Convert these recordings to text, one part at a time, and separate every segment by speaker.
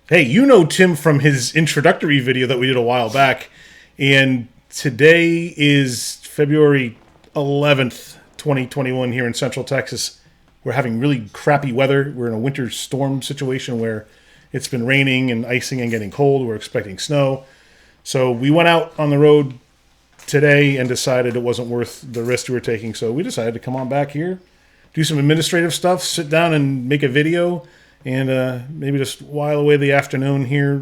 Speaker 1: Hey, you know Tim from his introductory video that we did a while back, and today is February 11th, 2021 here in Central Texas. We're having really crappy weather. We're in a winter storm situation where it's been raining and icing and getting cold. We're expecting snow. So we went out on the road today and decided it wasn't worth the risk we were taking. So we decided to come on back here, do some administrative stuff, sit down and make a video, and maybe just while away the afternoon here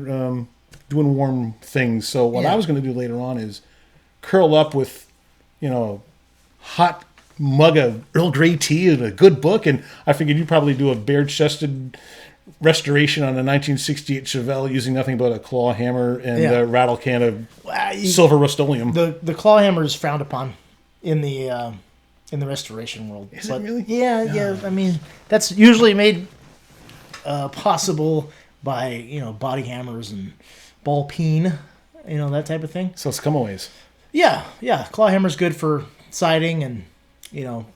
Speaker 1: doing warm things. So what I was going to do later on is curl up with, a hot mug of Earl Grey tea and a good book. And I figured you'd probably do a bare-chested restoration on a 1968 Chevelle using nothing but a claw hammer and a rattle can of silver Rust-Oleum.
Speaker 2: The claw hammer is frowned upon in the restoration world.
Speaker 1: Is it really?
Speaker 2: Yeah. I mean, that's usually made possible by body hammers and ball peen, that type of thing.
Speaker 1: So it's come-aways.
Speaker 2: Yeah. Claw hammer's good for siding and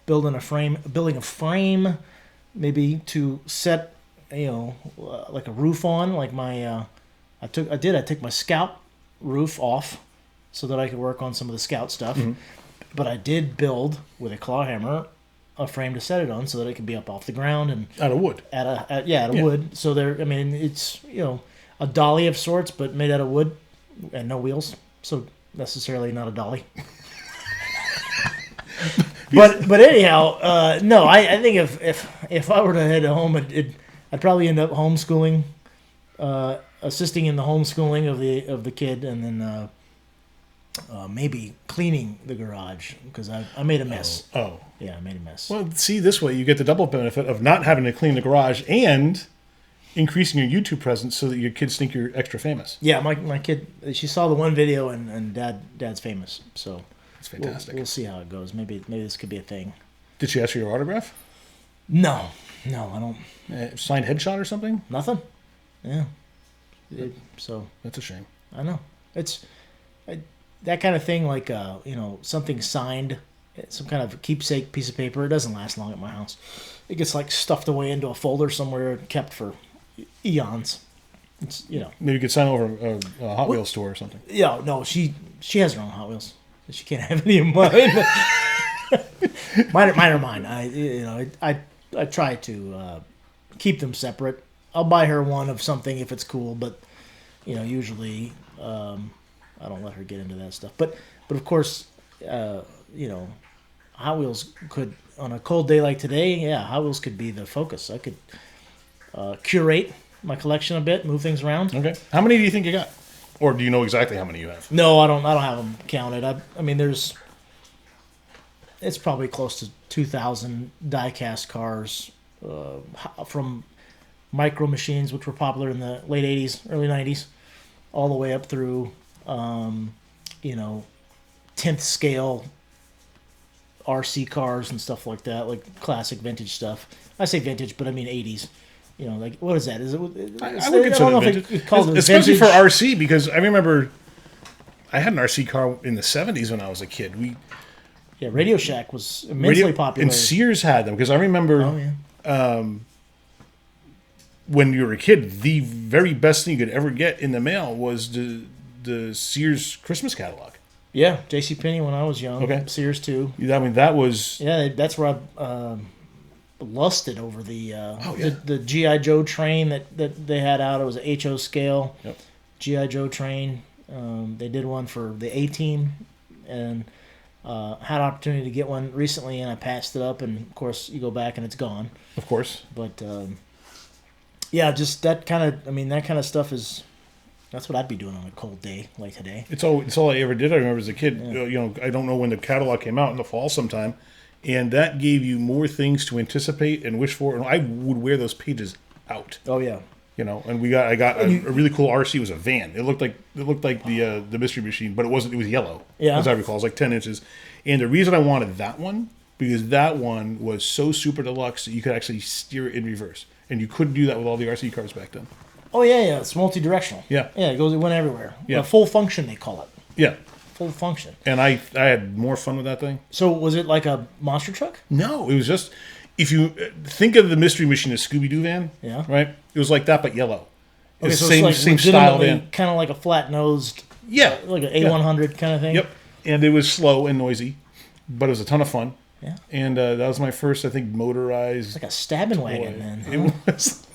Speaker 2: building a frame, maybe to set like a roof on. Like my I took my Scout roof off so that I could work on some of the Scout stuff. Mm-hmm. But I did build with a claw hammer a frame to set it on so that it could be up off the ground and
Speaker 1: out of wood.
Speaker 2: Out of wood. So it's a dolly of sorts, but made out of wood and no wheels. So necessarily not a dolly. but anyhow, no. I think if I were to head home, I'd probably end up homeschooling, assisting in the homeschooling of the kid, and then maybe cleaning the garage because I made a mess.
Speaker 1: Oh.
Speaker 2: Yeah, I made a mess.
Speaker 1: Well, see, this way you get the double benefit of not having to clean the garage and increasing your YouTube presence so that your kids think you're extra famous.
Speaker 2: Yeah, my kid, she saw the one video and dad's famous, so
Speaker 1: that's fantastic.
Speaker 2: We'll see how it goes. Maybe this could be a thing.
Speaker 1: Did she ask for your autograph?
Speaker 2: No, I don't.
Speaker 1: Signed headshot or something?
Speaker 2: Nothing. Yeah. So
Speaker 1: that's a shame.
Speaker 2: I know. It's that kind of thing, like something signed, some kind of keepsake piece of paper. It doesn't last long at my house. It gets like stuffed away into a folder somewhere, kept for eons. It's
Speaker 1: Maybe you could sign over a Hot Wheels store or something.
Speaker 2: Yeah, no, she has her own Hot Wheels. She can't have any of mine. Mine are mine. I try to keep them separate. I'll buy her one of something if it's cool, but usually I don't let her get into that stuff. But of course, Hot Wheels could, on a cold day like today, Hot Wheels could be the focus. I could curate my collection a bit, move things around.
Speaker 1: Okay. How many do you think you got? Or do you know exactly how many you have?
Speaker 2: No, I don't have them counted. I mean, it's probably close to 2,000 die-cast cars from micro machines, which were popular in the late 80s, early 90s, all the way up through, 10th scale RC cars and stuff like that, like classic vintage stuff. I say vintage, but I mean 80s. Like, what is that? I would
Speaker 1: consider it vintage. Especially for RC, because I remember I had an RC car in the 70s when I was a kid.
Speaker 2: Radio Shack was immensely popular.
Speaker 1: And Sears had them, because I remember when you were a kid, the very best thing you could ever get in the mail was the Sears Christmas catalog.
Speaker 2: Yeah, JCPenney when I was young.
Speaker 1: Okay.
Speaker 2: Sears too.
Speaker 1: I mean, that was...
Speaker 2: Yeah, that's where I lusted over the G.I. Joe train that they had out. It was an HO scale.
Speaker 1: Yep.
Speaker 2: G.I. Joe train. They did one for the A-Team, and had an opportunity to get one recently, and I passed it up, and of course you go back and it's gone.
Speaker 1: Of course.
Speaker 2: But just that kind of stuff is... That's what I'd be doing on a cold day like today. It's
Speaker 1: all I ever did. I remember as a kid. Yeah. I don't know when the catalog came out in the fall sometime, and that gave you more things to anticipate and wish for. And I would wear those pages out.
Speaker 2: Oh yeah.
Speaker 1: And I got a really cool RC. It was a van. It looked like the Mystery Machine, but it wasn't. It was yellow.
Speaker 2: Yeah.
Speaker 1: As I recall, it was like 10 inches. And the reason I wanted that one because that one was so super deluxe that you could actually steer it in reverse, and you couldn't do that with all the RC cars back then.
Speaker 2: Oh, yeah. It's multi-directional.
Speaker 1: Yeah.
Speaker 2: Yeah, it went everywhere.
Speaker 1: Yeah.
Speaker 2: Full function, they call it.
Speaker 1: Yeah.
Speaker 2: Full function.
Speaker 1: And I had more fun with that thing.
Speaker 2: So was it like a monster truck?
Speaker 1: No, it was just, if you think of the Mystery Machine as Scooby Doo van,
Speaker 2: yeah,
Speaker 1: right? It was like that, but yellow.
Speaker 2: Okay,
Speaker 1: It's
Speaker 2: so
Speaker 1: same
Speaker 2: it's like
Speaker 1: same styled
Speaker 2: legitimately
Speaker 1: in.
Speaker 2: kind of like a flat nosed,
Speaker 1: Yeah,
Speaker 2: like an A100 kind of thing.
Speaker 1: Yep. And it was slow and noisy, but it was a ton of fun.
Speaker 2: Yeah.
Speaker 1: And that was my first, I think, motorized.
Speaker 2: It's like a stabbing
Speaker 1: toy.
Speaker 2: wagon, then. Huh?
Speaker 1: It was.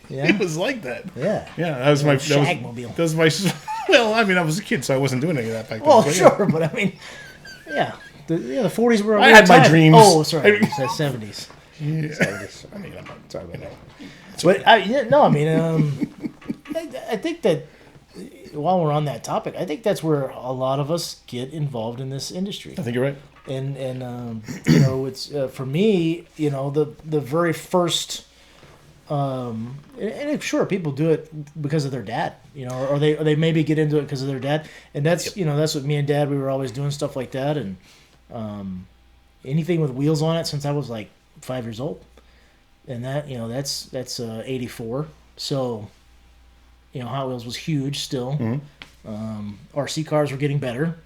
Speaker 2: Yeah.
Speaker 1: It was like that.
Speaker 2: Yeah.
Speaker 1: Yeah. That was my
Speaker 2: Shagmobile.
Speaker 1: That was my. Well, I mean, I was a kid, so I wasn't doing any of that back then.
Speaker 2: Well,
Speaker 1: but
Speaker 2: sure, but I mean, yeah, the 40s were.
Speaker 1: I had my dreams.
Speaker 2: Oh, sorry, you said 70s.
Speaker 1: Yeah.
Speaker 2: 70s. Sorry about that. But I think that while we're on that topic, I think that's where a lot of us get involved in this industry.
Speaker 1: I think you're right.
Speaker 2: And it's for me, the very first. And sure, people do it because of their dad, or they maybe get into it because of their dad, and that's that's what me and Dad, we were always doing stuff like that, and anything with wheels on it since I was like 5 years old, and that that's 84, so Hot Wheels was huge still.
Speaker 1: Mm-hmm.
Speaker 2: RC cars were getting better.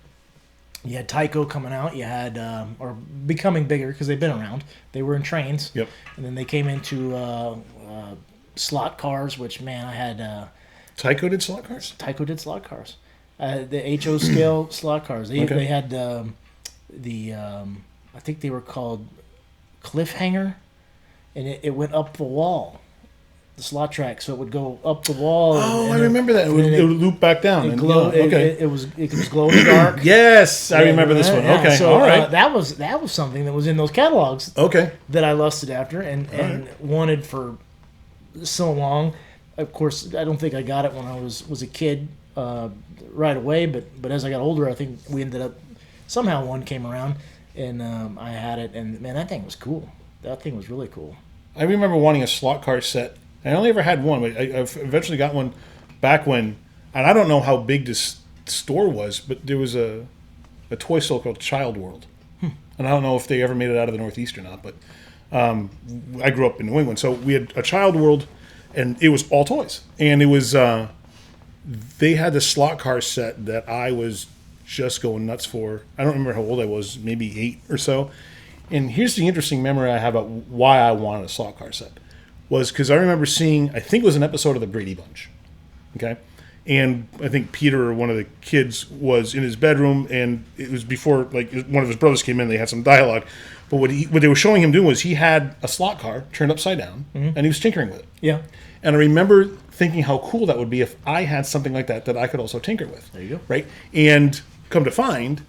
Speaker 2: You had Tyco coming out. You had, or becoming bigger because they've been around. They were in trains.
Speaker 1: Yep.
Speaker 2: And then they came into slot cars, which, man, I had...
Speaker 1: Tyco did slot cars?
Speaker 2: Tyco did slot cars. The HO scale slot cars. They had I think they were called Cliffhanger, and it went up the wall. The slot track, so it would go up the wall.
Speaker 1: Oh, I remember that. It would loop back down.
Speaker 2: It glowed. It was glow in the dark.
Speaker 1: Yes, I remember this one.
Speaker 2: Yeah.
Speaker 1: Okay,
Speaker 2: so,
Speaker 1: all right.
Speaker 2: That was something that was in those catalogs.
Speaker 1: Okay.
Speaker 2: That I lusted after and wanted for so long. Of course, I don't think I got it when I was a kid right away, but as I got older, I think we ended up somehow one came around and I had it, and man, that thing was cool. That thing was really cool.
Speaker 1: I remember wanting a slot car set. I only ever had one, but I eventually got one back when, and I don't know how big this store was, but there was a toy store called Child World. And I don't know if they ever made it out of the Northeast or not, but I grew up in New England. So we had a Child World, and it was all toys. And it was, they had the slot car set that I was just going nuts for. I don't remember how old I was, maybe 8 or so. And here's the interesting memory I have about why I wanted a slot car set. Was because I remember seeing, I think it was an episode of the Brady Bunch, okay? And I think Peter, or one of the kids, was in his bedroom, and it was before, like, one of his brothers came in, they had some dialogue. But what they were showing him doing was he had a slot car turned upside down, and he was tinkering with it.
Speaker 2: Yeah.
Speaker 1: And I remember thinking how cool that would be if I had something like that I could also tinker with.
Speaker 2: There you go.
Speaker 1: Right? And come to find,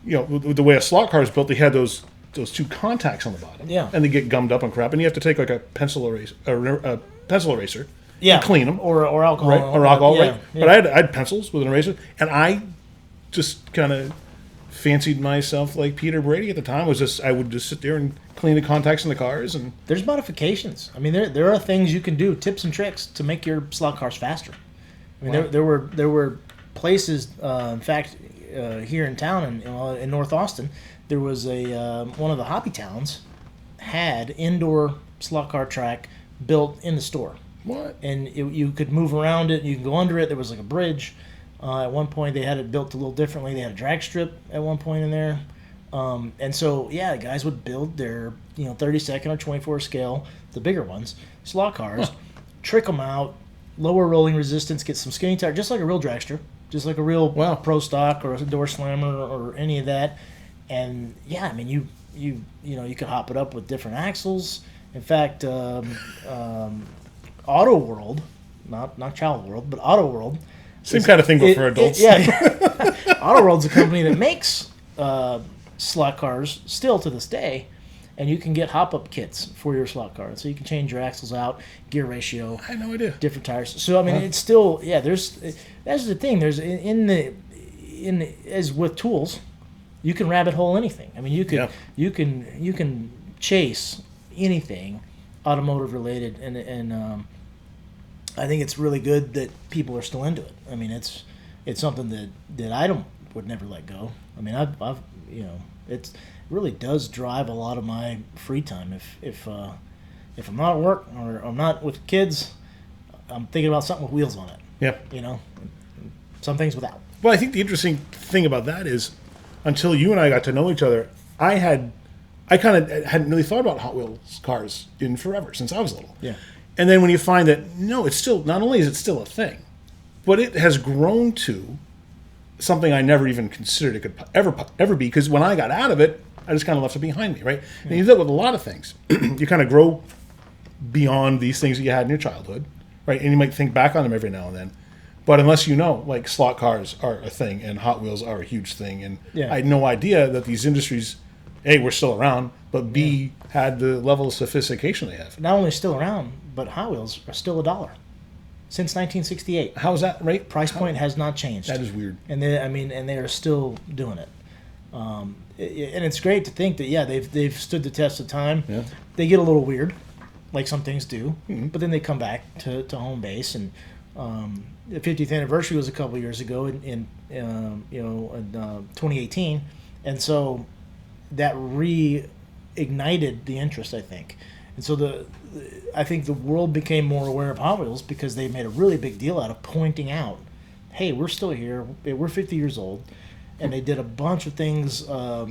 Speaker 1: with the way a slot car is built, they had those 2 contacts on the bottom,
Speaker 2: yeah,
Speaker 1: and they get gummed up and crap, and you have to take like a pencil eraser,
Speaker 2: yeah,
Speaker 1: and clean them,
Speaker 2: or alcohol,
Speaker 1: right? Or alcohol,
Speaker 2: yeah,
Speaker 1: right?
Speaker 2: Yeah.
Speaker 1: But I had pencils with an eraser, and I just kind of fancied myself like Peter Brady at the time. I would just sit there and clean the contacts in the cars, and
Speaker 2: there's modifications. I mean, there are things you can do, tips and tricks to make your slot cars faster. I mean, wow. there were places, in fact, here in town in North Austin. There was one of the hobby towns had indoor slot car track built in the store.
Speaker 1: What?
Speaker 2: And you could move around it. You can go under it. There was like a bridge. At one point, they had it built a little differently. They had a drag strip at one point in there. And so, yeah, guys would build their 32nd or 24 scale, the bigger ones, slot cars, trick them out, lower rolling resistance, get some skinny tire, just like a real dragster, just like a real pro stock or a door slammer or any of that. And yeah, I mean, you could hop it up with different axles. In fact, Auto World, not Child World, but Auto World,
Speaker 1: same kind of thing, but for adults.
Speaker 2: Auto World's a company that makes slot cars still to this day, and you can get hop-up kits for your slot car, so you can change your axles out, gear ratio.
Speaker 1: I had no idea.
Speaker 2: Different tires. So I mean, it's still that's the thing. There's as with tools. You can rabbit hole anything. I mean, you can chase anything automotive related, and I think it's really good that people are still into it. I mean, it's something that I would never let go. I mean, I've it really does drive a lot of my free time. If I'm not at work or I'm not with kids, I'm thinking about something with wheels on it.
Speaker 1: Yeah.
Speaker 2: Some things without.
Speaker 1: Well, I think the interesting thing about that is, until you and I got to know each other, I kind of hadn't really thought about Hot Wheels cars in forever, since I was little.
Speaker 2: Yeah.
Speaker 1: And then when you find that, no, it's still, not only is it still a thing, but it has grown to something I never even considered it could ever be, because when I got out of it, I just kind of left it behind me, right? And you do that with a lot of things. You kind of grow beyond these things that you had in your childhood, right? And you might think back on them every now and then. But unless you know, like, slot cars are a thing and Hot Wheels are a huge thing. And I had no idea that these industries, A, were still around, but B, had the level of sophistication they have.
Speaker 2: Not only still around, but Hot Wheels are still $1 since 1968.
Speaker 1: How is that, right?
Speaker 2: Price point has not changed.
Speaker 1: That is weird.
Speaker 2: And they are still doing it. And it's great to think that they've stood the test of time.
Speaker 1: Yeah.
Speaker 2: They get a little weird, like some things do, but then they come back to home base. And the 50th anniversary was a couple years ago in 2018, and so that reignited the interest, I think. And so I think the world became more aware of Hot Wheels because they made a really big deal out of pointing out, hey, we're still here, we're 50 years old. And they did a bunch of things,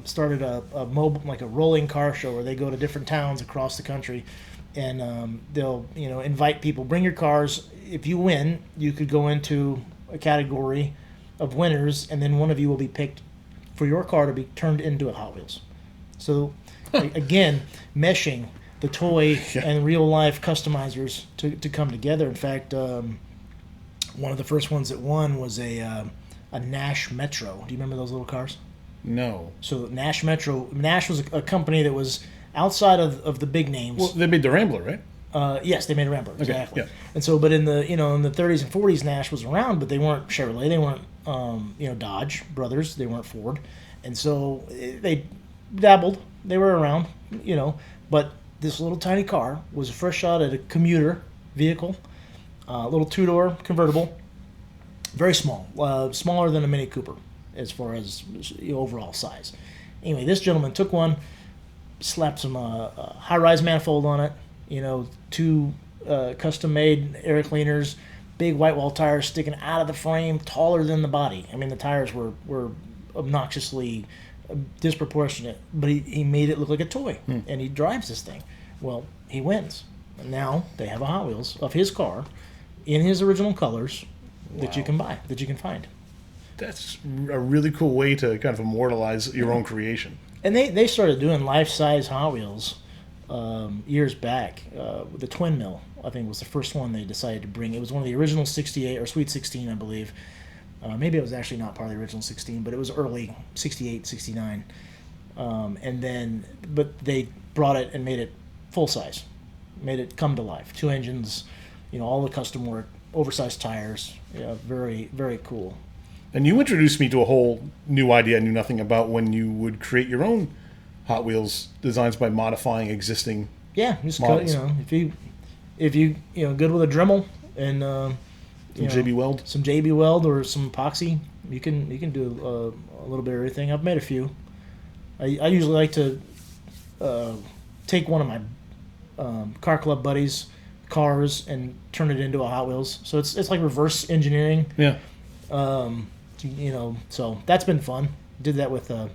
Speaker 2: started a mobile, like a rolling car show where they go to different towns across the country, and they'll invite people, bring your cars. If you win, you could go into a category of winners, and then one of you will be picked for your car to be turned into a Hot Wheels. So, again, meshing the toy and real life customizers to come together. In fact, one of the first ones that won was a Nash Metro. Do you remember those little cars?
Speaker 1: No.
Speaker 2: So Nash Metro. Nash was a company that was outside of the big names.
Speaker 1: Well, they made the Rambler, right?
Speaker 2: Yes, they made a Rambler, exactly.
Speaker 1: Yeah.
Speaker 2: And so, but in the 30s and 40s, Nash was around, but they weren't Chevrolet, they weren't Dodge brothers, they weren't Ford, and so they dabbled. They were around, but this little tiny car was a first shot at a commuter vehicle, little two-door convertible, very small, smaller than a Mini Cooper as far as overall size. Anyway, this gentleman took one, slapped some high-rise manifold on it, two custom-made air cleaners, big white wall tires sticking out of the frame, taller than the body. I mean, the tires were obnoxiously disproportionate, but he made it look like a toy, and he drives this thing. Well, he wins. And now they have a Hot Wheels of his car in his original colors that you can buy, that you can find.
Speaker 1: That's a really cool way to kind of immortalize your own creation.
Speaker 2: And they started doing life-size Hot Wheels years back. The Twin Mill, I think, was the first one they decided to bring. It was one of the original 68, or Sweet 16, I believe. Maybe it was actually not part of the original 16, but it was early 68, 69. But they brought it and made it full-size, made it come to life. 2 engines, all the custom work, oversized tires. Yeah, very, very cool.
Speaker 1: And you introduced me to a whole new idea I knew nothing about, when you would create your own Hot Wheels designs by modifying existing
Speaker 2: just
Speaker 1: models.
Speaker 2: if you good with a Dremel and
Speaker 1: some JB Weld,
Speaker 2: or some epoxy, you can do a little bit of everything. I've made a few. I usually like to take one of my car club buddies' cars and turn it into a Hot Wheels. So it's like reverse engineering.
Speaker 1: Yeah.
Speaker 2: So that's been fun. Did that with a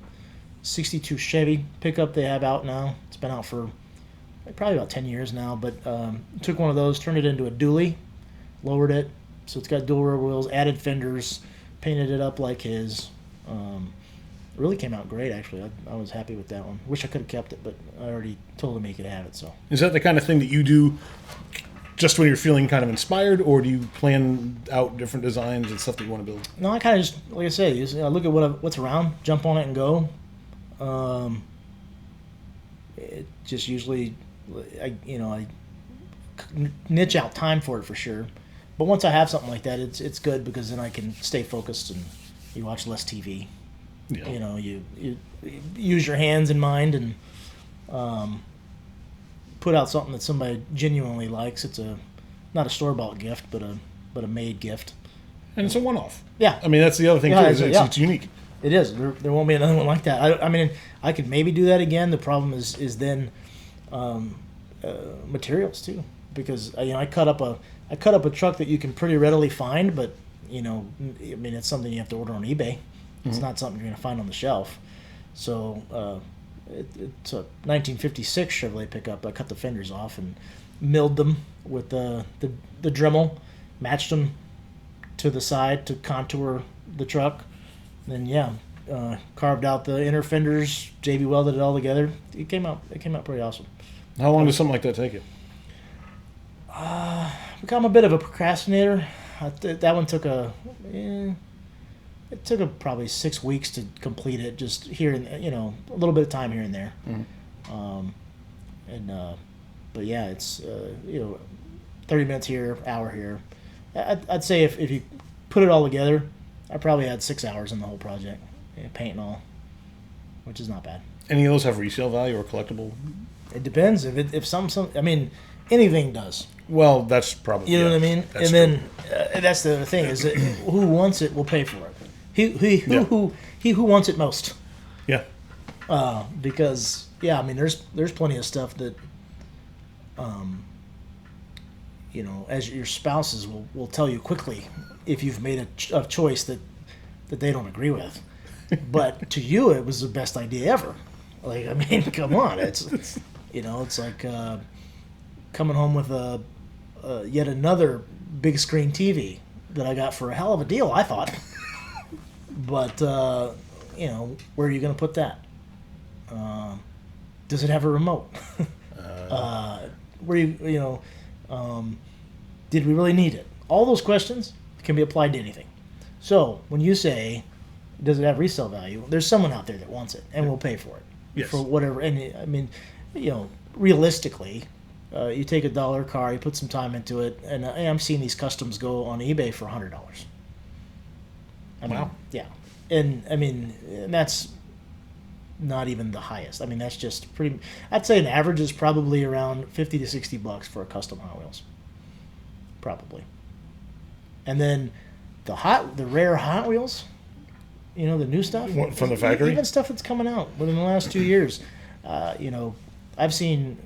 Speaker 2: 62 Chevy pickup they have out now. It's been out for probably about 10 years now, but took one of those, turned it into a dually, lowered it, so it's got dual rear wheels, added fenders, painted it up like his. It really came out great, actually. I was happy with that one. Wish I could have kept it, but I already told him he could have it. So
Speaker 1: is that the kind of thing that you do just when you're feeling kind of inspired, or do you plan out different designs and stuff that you want to build?
Speaker 2: No, I kind of just, like I said, I look at what's around, jump on it and go. It just usually, I niche out time for it for sure. But once I have something like that, it's good because then I can stay focused and you watch less TV.
Speaker 1: Yeah.
Speaker 2: You use your hands and mind and put out something that somebody genuinely likes. It's not a store-bought gift, but a made gift.
Speaker 1: And it's a one-off.
Speaker 2: Yeah.
Speaker 1: I mean, that's the other thing, too. It's unique.
Speaker 2: It is. There won't be another one like that. I mean, I could maybe do that again. The problem is then materials, too. Because, I cut up a truck that you can pretty readily find, but, it's something you have to order on eBay. It's not something you're going to find on the shelf. So it's a 1956 Chevrolet pickup. I cut the fenders off and milled them with the Dremel, matched them to the side to contour the truck. Then carved out the inner fenders, JB welded it all together. It came out pretty awesome.
Speaker 1: How long does something like that take you?
Speaker 2: Become a bit of a procrastinator. That one took probably 6 weeks to complete it, just here and a little bit of time here and there. Mm-hmm. But yeah, it's 30 minutes here, hour here. I'd say if you put it all together, I probably had 6 hours in the whole project, paint and all, which is not bad.
Speaker 1: Any of those have resale value or collectible?
Speaker 2: It depends. If some I mean, anything does.
Speaker 1: Well, that's probably
Speaker 2: what I mean. And then that's the other thing is that who wants it will pay for it. He who wants it most.
Speaker 1: Yeah.
Speaker 2: Because I mean, there's plenty of stuff that, as your spouses will tell you quickly if you've made a choice that they don't agree with. But to you, it was the best idea ever. Like, I mean, come on, it's like coming home with yet another big screen TV that I got for a hell of a deal, I thought. But where are you going to put that? Does it have a remote? Did we really need it? All those questions can be applied to anything. So when you say, does it have resale value? There's someone out there that wants it and will pay for it.
Speaker 1: Yes.
Speaker 2: For whatever. And I mean, realistically, you take $1 car, you put some time into it, and I'm seeing these customs go on eBay for $100.
Speaker 1: Wow.
Speaker 2: Yeah. And I mean, that's not even the highest. I mean, that's just pretty. I'd say an average is probably around $50 to $60 for a custom Hot Wheels. Probably. And then the rare Hot Wheels, the new stuff
Speaker 1: from the factory,
Speaker 2: even stuff that's coming out within the last 2 years. I've seen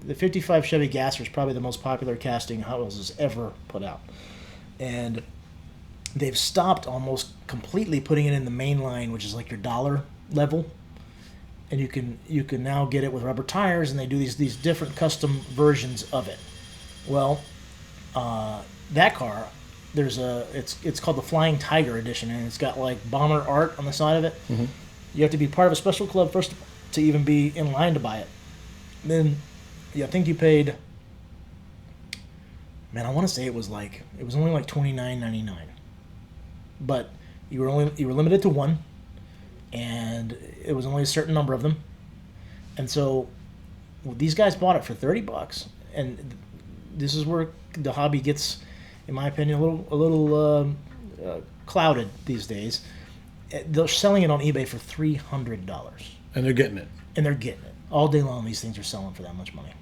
Speaker 2: the '55 Chevy Gasser is probably the most popular casting Hot Wheels has ever put out, and they've stopped almost completely putting it in the main line, which is like your dollar level, and you can now get it with rubber tires, and they do these different custom versions of it. Well, that car, it's called the Flying Tiger Edition, and it's got like bomber art on the side of it. Mm-hmm. You have to be part of a special club first to even be in line to buy it. Then, I think you paid. Man, I want to say it was only like $29.99, but you were limited to one, and it was only a certain number of them, and so these guys bought it for $30, and this is where the hobby gets, in my opinion, a little clouded these days. They're selling it on eBay for $300,
Speaker 1: and they're getting it.
Speaker 2: All day long. These things are selling for that much money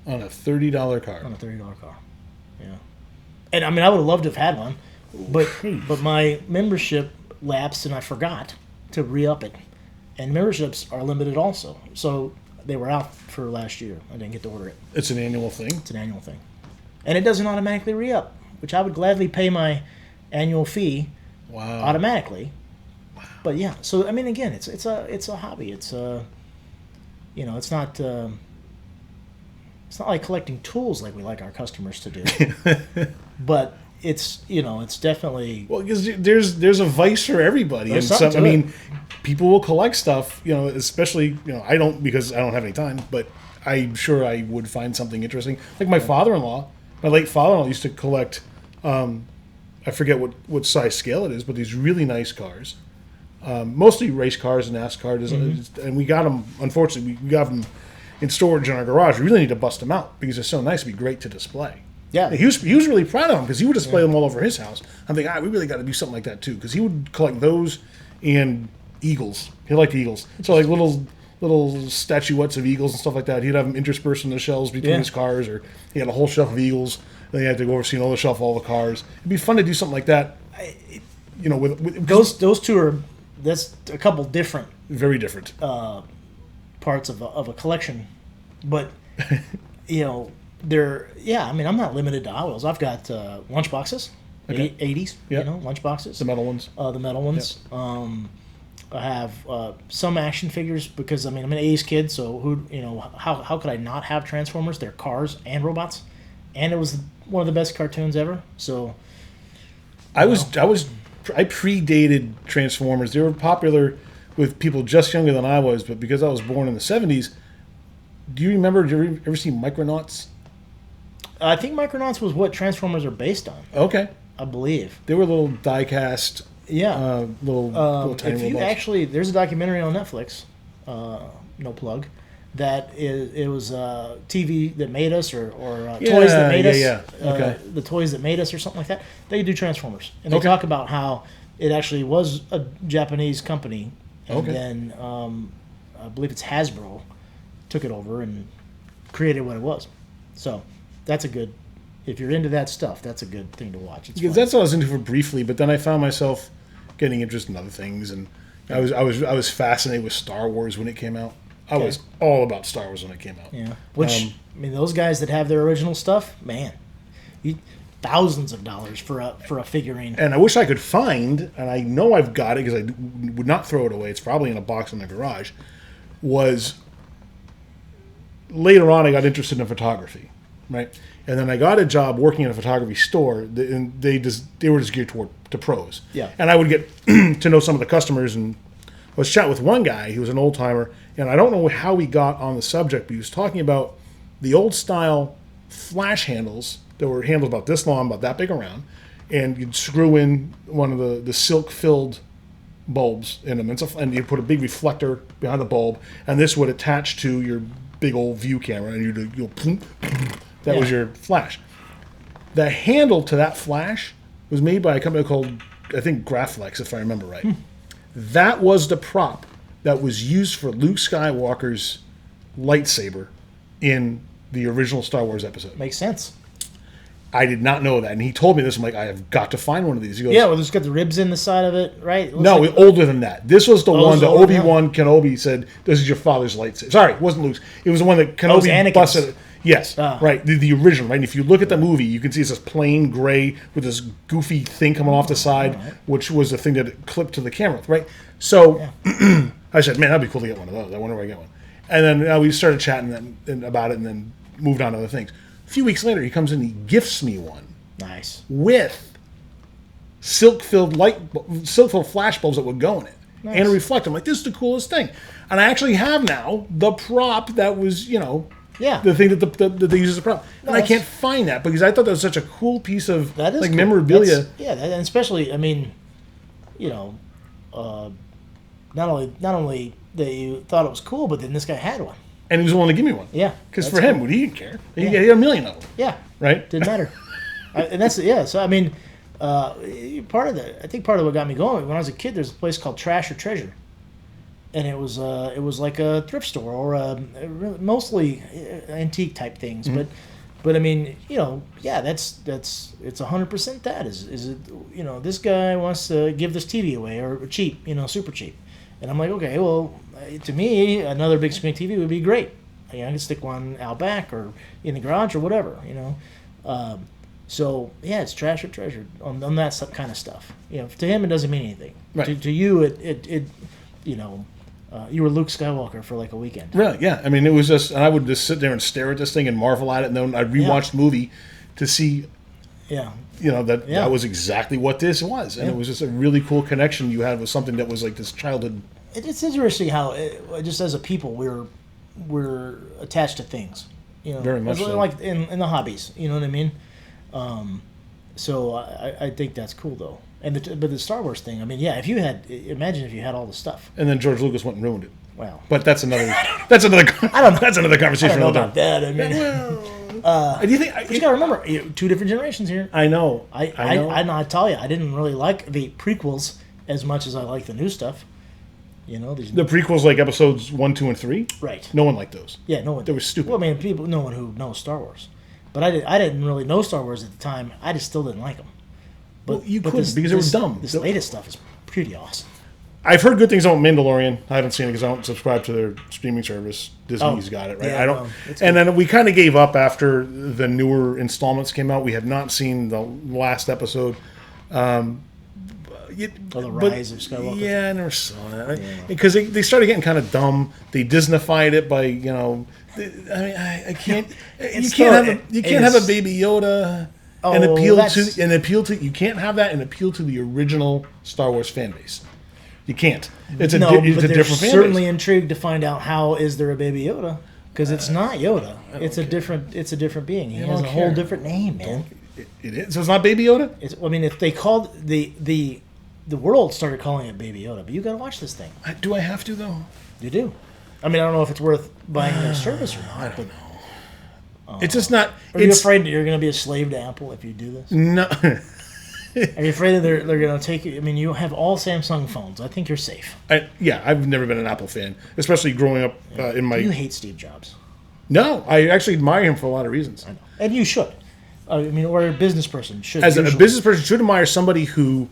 Speaker 1: on a $30 car.
Speaker 2: Yeah. And I mean, I would have loved to have had one, but my membership lapsed and I forgot to re-up it. And memberships are limited also, so they were out for last year. I didn't get to order it.
Speaker 1: It's an annual thing.
Speaker 2: It's an annual thing, and it doesn't automatically re-up, which I would gladly pay my annual fee.
Speaker 1: Wow.
Speaker 2: Automatically. Wow. But yeah, so I mean, again, it's a hobby. It's it's not like collecting tools like we like our customers to do, but it's definitely
Speaker 1: because there's a vice for everybody, and some. I mean, people will collect stuff, especially I don't, because I don't have any time, but I'm sure I would find something interesting. Like my late father-in-law used to collect. I forget what size scale it is, but these really nice cars. Mostly race cars and NASCAR, mm-hmm. And we got them. Unfortunately, we got them in storage in our garage. We really need to bust them out because they're so nice. It'd be great to display.
Speaker 2: Yeah,
Speaker 1: he was really proud of them because he would display them all over his house. I'm thinking, we really got to do something like that too, because he would collect those and eagles. He liked eagles, so like little statuettes of eagles and stuff like that. He'd have them interspersed in the shelves between his cars, or he had a whole shelf of eagles. Then he had to go over see another shelf of all the cars. It'd be fun to do something like that. With
Speaker 2: those two are. That's a couple different,
Speaker 1: very different
Speaker 2: parts of a collection, but they're I mean, I'm not limited to Hot Wheels. I've got lunchboxes, 80s, lunchboxes,
Speaker 1: the metal ones,
Speaker 2: the metal ones. I have some action figures because I'm an '80s kid, so how could I not have Transformers? They're cars and robots, and it was one of the best cartoons ever. So
Speaker 1: I predated Transformers. They were popular with people just younger than I was, but because I was born in the '70s, do you remember? Did you ever see Micronauts?
Speaker 2: I think Micronauts was what Transformers are based on.
Speaker 1: Okay,
Speaker 2: I believe
Speaker 1: they were little die-cast.
Speaker 2: Yeah,
Speaker 1: little tiny
Speaker 2: if you
Speaker 1: robots.
Speaker 2: actually, there's a documentary on Netflix, no plug, that it was TV that made us or toys that made us.
Speaker 1: Yeah. Okay.
Speaker 2: The toys that made us or something like that. They do Transformers, and they talk about how it actually was a Japanese company, and then I believe it's Hasbro took it over and created what it was. So that's a good. If you're into that stuff, that's a good thing to watch. It's
Speaker 1: because
Speaker 2: fun.
Speaker 1: that's what I was into for briefly, but then I found myself getting interested in other things, and I was fascinated with Star Wars when it came out. I was all about Star Wars when it came out.
Speaker 2: Yeah, which those guys that have their original stuff, man, thousands of dollars for a figurine.
Speaker 1: And I wish I could find, and I know I've got it because I would not throw it away. It's probably in a box in the garage. Was later on I got interested in photography, right? And then I got a job working in a photography store, and they were just geared to pros.
Speaker 2: Yeah.
Speaker 1: And I would get to know some of the customers, and I was chatting with one guy. He was an old timer, and I don't know how we got on the subject, but he was talking about the old style flash handles that were handles about this long, about that big around, and you'd screw in one of the silk filled bulbs in them, and you put a big reflector behind the bulb, and this would attach to your big old view camera, and you'll that was your flash. The handle to that flash was made by a company called, I think, Graflex, if I remember right. That was the prop that was used for Luke Skywalker's lightsaber in the original Star Wars episode.
Speaker 2: Makes sense.
Speaker 1: I did not know that, and he told me this. I'm like, I have got to find one of these. He goes,
Speaker 2: yeah, well, it's got the ribs in the side of it, right?
Speaker 1: No,
Speaker 2: like
Speaker 1: older than that. This was the one that
Speaker 2: older,
Speaker 1: Obi-Wan Kenobi said, "This is your father's lightsaber." Sorry, it wasn't Luke's. It was the one that Kenobi
Speaker 2: Anakin's.
Speaker 1: busted. Yes, right. The original, right? And if you look at the movie, you can see it's this plain gray with this goofy thing coming off the side, which was the thing that it clipped to the camera, right? So I said, man, that'd be cool to get one of those. I wonder where I get one. And then we started chatting about it and then moved on to other things. A few weeks later, he comes in and he gifts me one.
Speaker 2: Nice.
Speaker 1: With silk-filled flash bulbs that would go in it. Nice. And a reflector. I'm like, this is the coolest thing. And I actually have now the prop that was, the thing that they use as a prop. And I can't find that because I thought that was such a cool piece of
Speaker 2: cool.
Speaker 1: memorabilia.
Speaker 2: And especially, not only that you thought it was cool, but then this guy had one.
Speaker 1: And he was willing to give me one.
Speaker 2: Yeah.
Speaker 1: Because for him, he didn't care. He had a million of them.
Speaker 2: Yeah.
Speaker 1: Right?
Speaker 2: Didn't matter. And that's, so part of what got me going, when I was a kid, there's a place called Trash or Treasure. And it was like a thrift store or mostly antique type things. Mm-hmm. But that's it's 100% that is it, this guy wants to give this TV away or cheap, super cheap. And I'm like, okay, well, to me, another big screen TV would be great. I can stick one out back or in the garage or whatever, So it's trash or treasure on that kind of stuff. To him it doesn't mean anything.
Speaker 1: Right.
Speaker 2: To you it you were Luke Skywalker for like a weekend.
Speaker 1: Really? Yeah. I mean, it was just, and I would just sit there and stare at this thing and marvel at it, and then I'd rewatch the movie to see.
Speaker 2: Yeah.
Speaker 1: That was exactly what this was, and it was just a really cool connection you had with something that was like this childhood. It's
Speaker 2: interesting how just as a people we're attached to things.
Speaker 1: Very much so.
Speaker 2: Like in the hobbies. You know what I mean? So I think that's cool though. But the Star Wars thing, imagine if you had all the stuff.
Speaker 1: And then George Lucas went and ruined it.
Speaker 2: Wow.
Speaker 1: But that's another I don't know. That's another conversation.
Speaker 2: I don't know about that.
Speaker 1: Do you think
Speaker 2: you gotta remember, two different generations here.
Speaker 1: I know.
Speaker 2: I tell you, I didn't really like the prequels as much as I like the new stuff.
Speaker 1: The prequels, like episodes 1, 2, and 3.
Speaker 2: Right.
Speaker 1: No one liked those.
Speaker 2: Yeah, no one.
Speaker 1: They were stupid.
Speaker 2: Well, no one who knows Star Wars, but I didn't really know Star Wars at the time. I just still didn't like them.
Speaker 1: But you couldn't because they were dumb.
Speaker 2: This latest stuff is pretty awesome.
Speaker 1: I've heard good things about Mandalorian. I haven't seen it because I don't subscribe to their streaming service. Disney's got it, right?
Speaker 2: Yeah,
Speaker 1: I don't. And then we kind of gave up after the newer installments came out. We had not seen the last episode.
Speaker 2: the Rise of Skywalker.
Speaker 1: Yeah, I never saw that because they started getting kind of dumb. They Disneyfied it by I can't. You can't have a Baby Yoda and appeal to. You can't have that and appeal to the original Star Wars fan base. You can't. It's a different fan
Speaker 2: certainly
Speaker 1: base.
Speaker 2: Intrigued to find out how is there a Baby Yoda, because it's not Yoda. It's a different being. He has a whole different name, man.
Speaker 1: It is. So it's not Baby Yoda?
Speaker 2: If they called the world started calling it Baby Yoda, but you got to watch this thing.
Speaker 1: Do I have to though?
Speaker 2: You do. I don't know if it's worth buying their service or not.
Speaker 1: I don't know. It's just not.
Speaker 2: Are you afraid that you're going to be a slave to Apple if you do this?
Speaker 1: No.
Speaker 2: Are you afraid that they're going to take you? You have all Samsung phones. I think you're safe.
Speaker 1: I've never been an Apple fan, especially growing up in my.
Speaker 2: You hate Steve Jobs.
Speaker 1: No, I actually admire him for a lot of reasons.
Speaker 2: I know. And you should. Or a business person should.
Speaker 1: As a business person should admire somebody who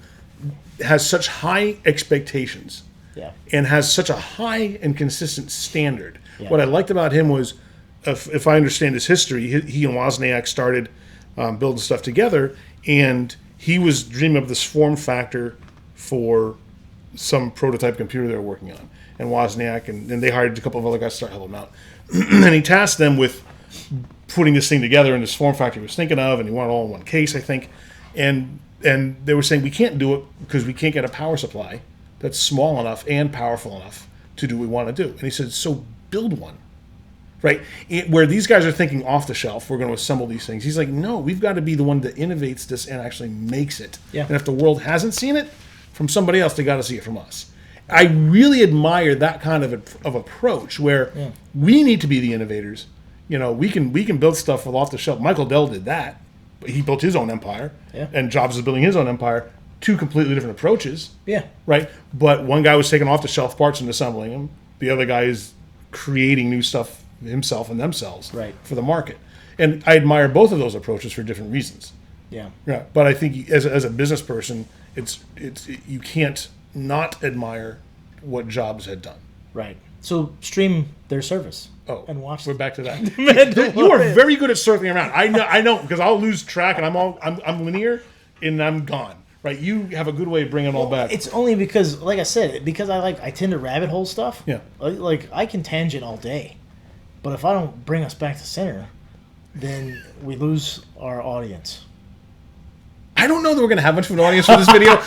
Speaker 1: has such high expectations and has such a high and consistent standard. Yeah. What I liked about him was, if I understand his history, he and Wozniak started building stuff together, and he was dreaming up this form factor for some prototype computer they were working on. And Wozniak, and they hired a couple of other guys to start helping him out. And he tasked them with putting this thing together in this form factor he was thinking of, and he wanted it all in one case, I think. And they were saying, we can't do it because we can't get a power supply that's small enough and powerful enough to do what we want to do. And he said, so build one. Right? Where these guys are thinking off the shelf, we're going to assemble these things. He's like, no, we've got to be the one that innovates this and actually makes it. Yeah. And if the world hasn't seen it from somebody else, they got to see it from us. I really admire that kind of approach where we need to be the innovators. We can build stuff with off the shelf. Michael Dell did that. He built his own empire, and Jobs is building his own empire. Two completely different approaches. Yeah. Right? But one guy was taking off the shelf parts and assembling them. The other guy is creating new stuff himself and themselves for the market. And I admire both of those approaches for different reasons. Yeah. Yeah. But I think as a business person, it's you can't not admire what Jobs had done. Right. So stream their service. Oh, and watch. We're back to that. You are very good at circling around. I know because I'll lose track and I'm linear and I'm gone. Right. You have a good way of bringing it all back. It's only because, like I said, because I tend to rabbit hole stuff. Yeah. Like I can tangent all day, but if I don't bring us back to center, then we lose our audience. I don't know that we're going to have much of an audience for this video.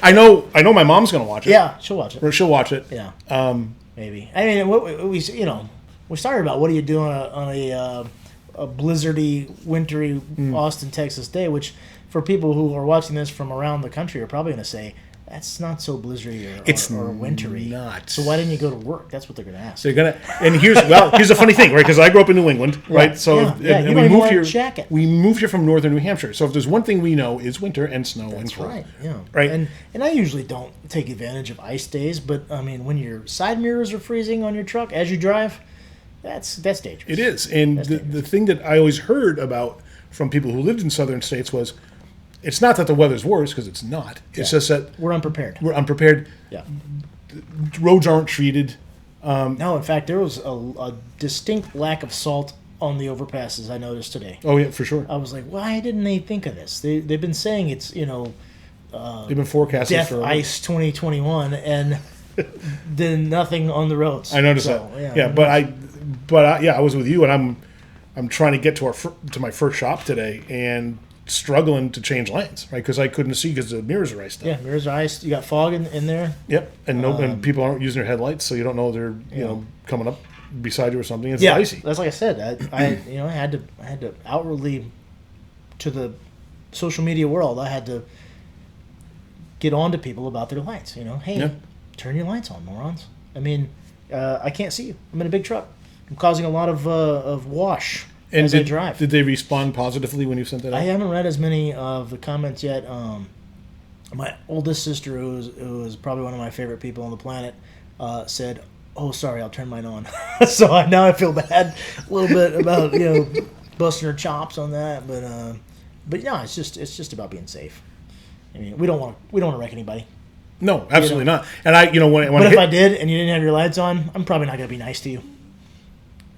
Speaker 1: I know my mom's going to watch it. Yeah, she'll watch it. She'll watch it. Yeah. Maybe. I mean, we started about what do you do on a blizzardy, wintry Austin, Texas day, which for people who are watching this from around the country are probably going to say, that's not so blizzardy or wintry. Not. So why didn't you go to work? That's what they're going to ask. So here's a funny thing, right? Because I grew up in New England, right? So and we moved here. Jacket. We moved here from northern New Hampshire. So if there's one thing we know is winter and snow and cold. Right. Yeah. Right. And I usually don't take advantage of ice days, but I mean, when your side mirrors are freezing on your truck as you drive, that's dangerous. It is. And the thing that I always heard about from people who lived in southern states was, it's not that the weather's worse, because it's not. It's just that we're unprepared. Yeah. Roads aren't treated. No, in fact, there was a distinct lack of salt on the overpasses I noticed today. Oh yeah, for sure. I was like, why didn't they think of this? They've been saying it's they've been forecasting death for ice 2021 and then nothing on the roads. I noticed that. Yeah, but I was with you, and I'm trying to get to my first shop today and struggling to change lanes, right? Because I couldn't see because the mirrors are iced up. Yeah, mirrors are iced. You got fog in there. Yep, and people aren't using their headlights, so you don't know they're coming up beside you or something. It's icy. That's like I said. I had to outwardly to the social media world. I had to get on to people about their lights. Hey, turn your lights on, morons. I mean, I can't see you. I'm in a big truck. I'm causing a lot of wash. And as I drive. Did they respond positively when you sent that out? I haven't read as many of the comments yet. My oldest sister, who is probably one of my favorite people on the planet, said, "Oh, sorry, I'll turn mine on." So now I feel bad a little bit about busting her chops on that, but no, it's just about being safe. I mean, we don't want to wreck anybody. No, absolutely not. And if I did and you didn't have your lights on, I'm probably not going to be nice to you.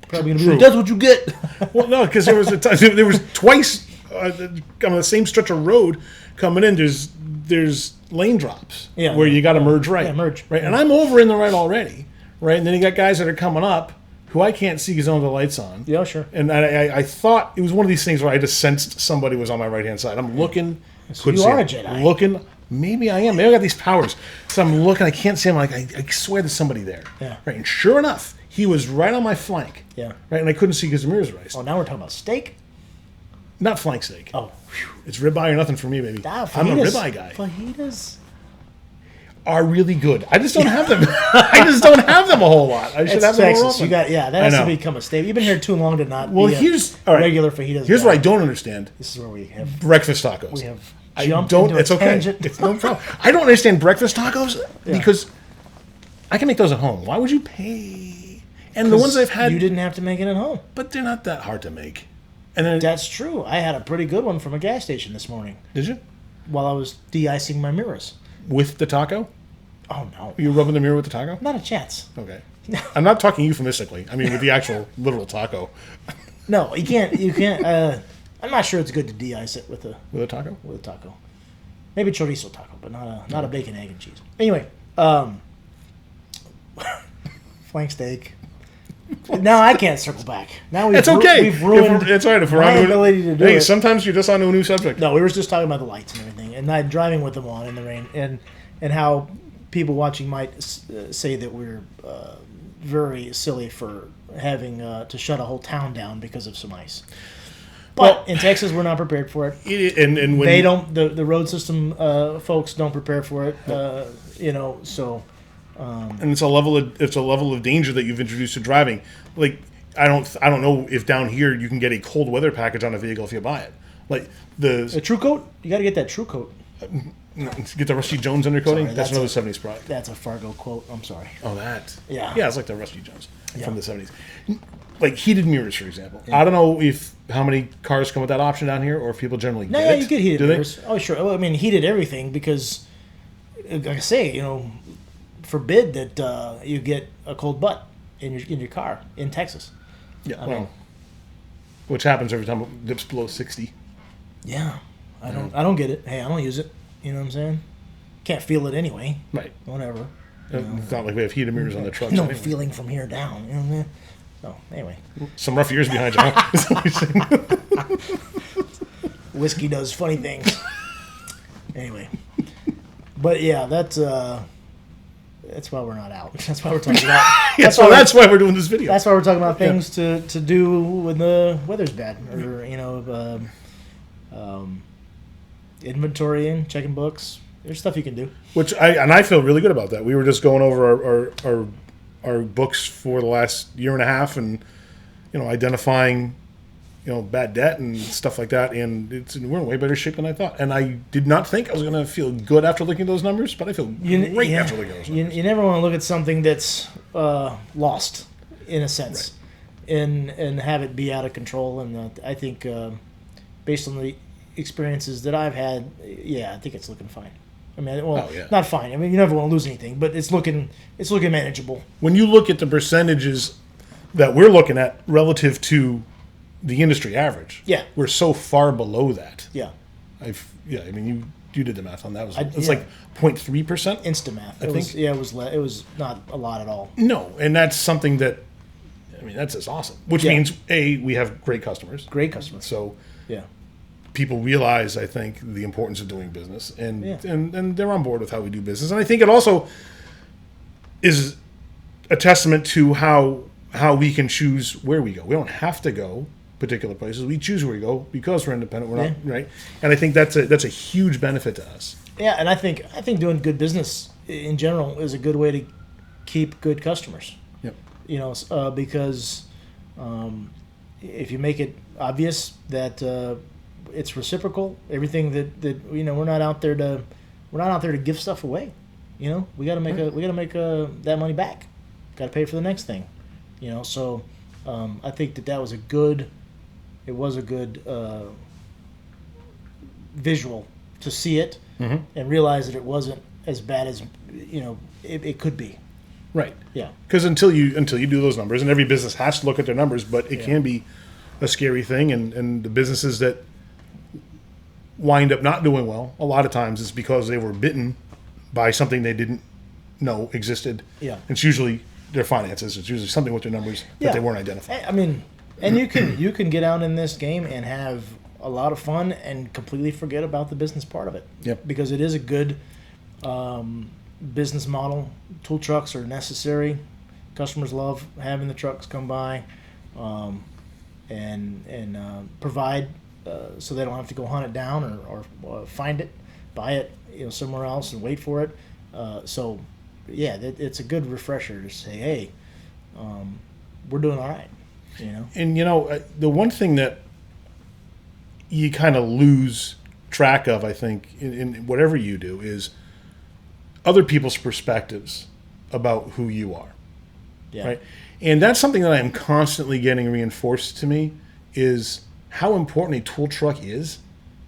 Speaker 1: Probably gonna be like, that's what you get. Well, no, because there was twice on the same stretch of road coming in. There's there's lane drops
Speaker 2: Yeah.
Speaker 1: where you got to merge right.
Speaker 2: Yeah, merge.
Speaker 1: Right, and I'm over in the right already. Right, and then you got guys that are coming up who I can't see because I don't have the lights on.
Speaker 2: Yeah, sure.
Speaker 1: And I thought it was one of these things where I just sensed somebody was on my right hand side. I'm looking.
Speaker 2: So
Speaker 1: couldn't
Speaker 2: you
Speaker 1: see
Speaker 2: are
Speaker 1: him.
Speaker 2: a Jedi.
Speaker 1: Looking. Maybe I am. Maybe I got these powers. So I'm looking. I can't see him. Like I swear there's somebody there.
Speaker 2: Yeah.
Speaker 1: Right. And sure enough, he was right on my flank.
Speaker 2: Yeah.
Speaker 1: Right. And I couldn't see because the mirrors were iced.
Speaker 2: Oh, now we're talking about steak?
Speaker 1: Not flank steak.
Speaker 2: Oh.
Speaker 1: It's ribeye or nothing for me, baby.
Speaker 2: Ah,
Speaker 1: I'm a
Speaker 2: fajitas.
Speaker 1: ribeye guy.
Speaker 2: Fajitas.
Speaker 1: Are really good. I just don't have them. I just don't have them a whole lot. I should
Speaker 2: It's
Speaker 1: have them more
Speaker 2: Texas.
Speaker 1: often.
Speaker 2: You got that has to become a staple. You've been here too long to not
Speaker 1: Well,
Speaker 2: be
Speaker 1: here's
Speaker 2: a regular fajitas.
Speaker 1: Here's
Speaker 2: guy.
Speaker 1: what I don't understand.
Speaker 2: This is where we have
Speaker 1: Breakfast tacos. I
Speaker 2: jumped
Speaker 1: don't.
Speaker 2: into
Speaker 1: It's
Speaker 2: a
Speaker 1: okay.
Speaker 2: tangent.
Speaker 1: It's no problem. I don't understand breakfast tacos because I can make those at home. Why would you pay? And the ones I've had,
Speaker 2: you didn't have to make it at home.
Speaker 1: but they're not that hard to make. And then
Speaker 2: That's true. I had a pretty good one from a gas station this morning
Speaker 1: did you
Speaker 2: while I was de-icing my mirrors.
Speaker 1: with the taco?
Speaker 2: Oh no,
Speaker 1: You rubbing the mirror with the taco?
Speaker 2: not a chance.
Speaker 1: Okay. I'm not talking euphemistically. I mean with the actual literal taco.
Speaker 2: No, you can't. You can't. I'm not sure it's good to de-ice it with a
Speaker 1: With a taco?
Speaker 2: taco. Maybe chorizo taco, but not a bacon, egg, and cheese. Anyway, flank steak. Now I can't circle back. Now
Speaker 1: It's okay.
Speaker 2: We've ruined.
Speaker 1: It's all right if we're
Speaker 2: my
Speaker 1: on
Speaker 2: ability to do
Speaker 1: Hey,
Speaker 2: it.
Speaker 1: sometimes you're just on to a new subject.
Speaker 2: No, we were just talking about the lights and everything, and I'm driving with them on in the rain, and how people watching might say that we're very silly for having to shut a whole town down because of some ice. But in Texas, we're not prepared for it.
Speaker 1: And when
Speaker 2: They don't. The road system folks don't prepare for it. So
Speaker 1: and it's a level of danger that you've introduced to driving. Like I don't know if down here you can get a cold weather package on a vehicle if you buy it. Like
Speaker 2: a True Coat, you got to get that True Coat.
Speaker 1: get the Rusty Jones undercoating.
Speaker 2: Sorry,
Speaker 1: that's another
Speaker 2: that's
Speaker 1: '70s product.
Speaker 2: That's a Fargo quote. I'm sorry.
Speaker 1: Oh, that.
Speaker 2: Yeah.
Speaker 1: Yeah, it's like the Rusty Jones from
Speaker 2: Yeah.
Speaker 1: the '70s. Like heated mirrors, for example. I don't know how many cars come with that option down here, or if people generally
Speaker 2: No,
Speaker 1: get
Speaker 2: yeah,
Speaker 1: it.
Speaker 2: you get heated
Speaker 1: Do they?
Speaker 2: mirrors. Oh, sure. Well, I mean, heated everything because, like I say, forbid that you get a cold butt in your car in Texas.
Speaker 1: Yeah.
Speaker 2: I
Speaker 1: Well,
Speaker 2: mean-
Speaker 1: which happens every time it dips below 60.
Speaker 2: Yeah, I don't get it. Hey, I don't use it. You know what I'm saying? Can't feel it anyway.
Speaker 1: Right.
Speaker 2: Whatever.
Speaker 1: It's not like we have heated mirrors on the trucks.
Speaker 2: No
Speaker 1: anyway.
Speaker 2: feeling from here down. You know what I mean? So anyway,
Speaker 1: Some rough years behind you. Huh? Is that what you're saying?
Speaker 2: whiskey does funny things. Anyway, but yeah, that's why we're not out. That's why we're talking about.
Speaker 1: That's why we're doing this video.
Speaker 2: That's why we're talking about things to do when the weather's bad, or inventorying, checking books. There's stuff you can do.
Speaker 1: Which I feel really good about that. We were just going over our books for the last year and a half, and identifying bad debt and stuff like that, and we're in way better shape than I thought. And I did not think I was going to feel good after looking at those numbers, but I feel great after looking at those numbers.
Speaker 2: You never want to look at something that's lost, in a sense, and have it be out of control. And I think, based on the experiences that I've had, I think it's looking fine. I mean, not fine. I mean, you never want to lose anything, but it's looking manageable.
Speaker 1: When you look at the percentages that we're looking at relative to the industry average, we're so far below that.
Speaker 2: Yeah.
Speaker 1: I mean, you did the math on that. It's like 0.3%.
Speaker 2: Instant math.
Speaker 1: I think.
Speaker 2: It was not a lot at all.
Speaker 1: No, and that's something that, that's just awesome. Which means, we have great customers.
Speaker 2: Great customers.
Speaker 1: So
Speaker 2: yeah,
Speaker 1: people realize, I think, the importance of doing business, and they're on board with how we do business. And I think it also is a testament to how we can choose where we go. We don't have to go particular places. We choose where we go because we're independent. We're not right, and I think that's a huge benefit to us.
Speaker 2: Yeah, and I think doing good business in general is a good way to keep good customers.
Speaker 1: Yep.
Speaker 2: Because if you make it obvious that it's reciprocal, everything that we're not out there to give stuff away. We got to make that money back. Got to pay for the next thing. So I think that was a good. It was a good visual to see it and realize that it wasn't as bad as it could be.
Speaker 1: Right.
Speaker 2: Yeah.
Speaker 1: Because until you do those numbers, and every business has to look at their numbers, but it can be a scary thing, and the businesses that wind up not doing well, a lot of times it's because they were bitten by something they didn't know existed.
Speaker 2: Yeah.
Speaker 1: It's usually their finances. It's usually something with their numbers that they weren't identifying.
Speaker 2: I mean, and you can get out in this game and have a lot of fun and completely forget about the business part of it.
Speaker 1: Yep.
Speaker 2: Because it is a good business model. Tool trucks are necessary. Customers love having the trucks come by and provide so they don't have to go hunt it down or find it, buy it somewhere else and wait for it. So yeah, it's a good refresher to say, hey, we're doing all right.
Speaker 1: And the one thing that you kind of lose track of, I think, in whatever you do, is other people's perspectives about who you are.
Speaker 2: Yeah.
Speaker 1: Right. And that's something that I am constantly getting reinforced to me, is how important a tool truck is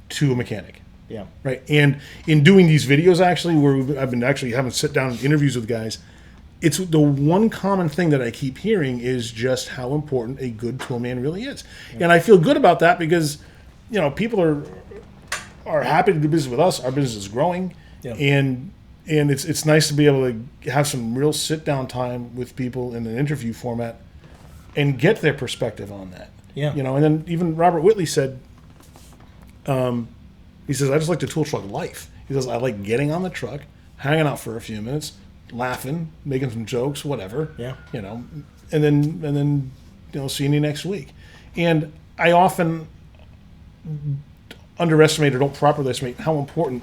Speaker 1: to a mechanic.
Speaker 2: Yeah.
Speaker 1: Right. And in doing these videos, actually, where I've been actually having sit down interviews with guys, it's the one common thing that I keep hearing is just how important a good toolman really is. Yeah. And I feel good about that because, people are happy to do business with us. Our business is growing.
Speaker 2: Yeah.
Speaker 1: And it's nice to be able to have some real sit down time with people in an interview format and get their perspective on that.
Speaker 2: Yeah.
Speaker 1: And then even Robert Whitley said, he says, I just like the tool truck life. He says, I like getting on the truck, hanging out for a few minutes, laughing, making some jokes, whatever.
Speaker 2: Yeah.
Speaker 1: And then seeing you next week. And I often underestimate or don't properly estimate how important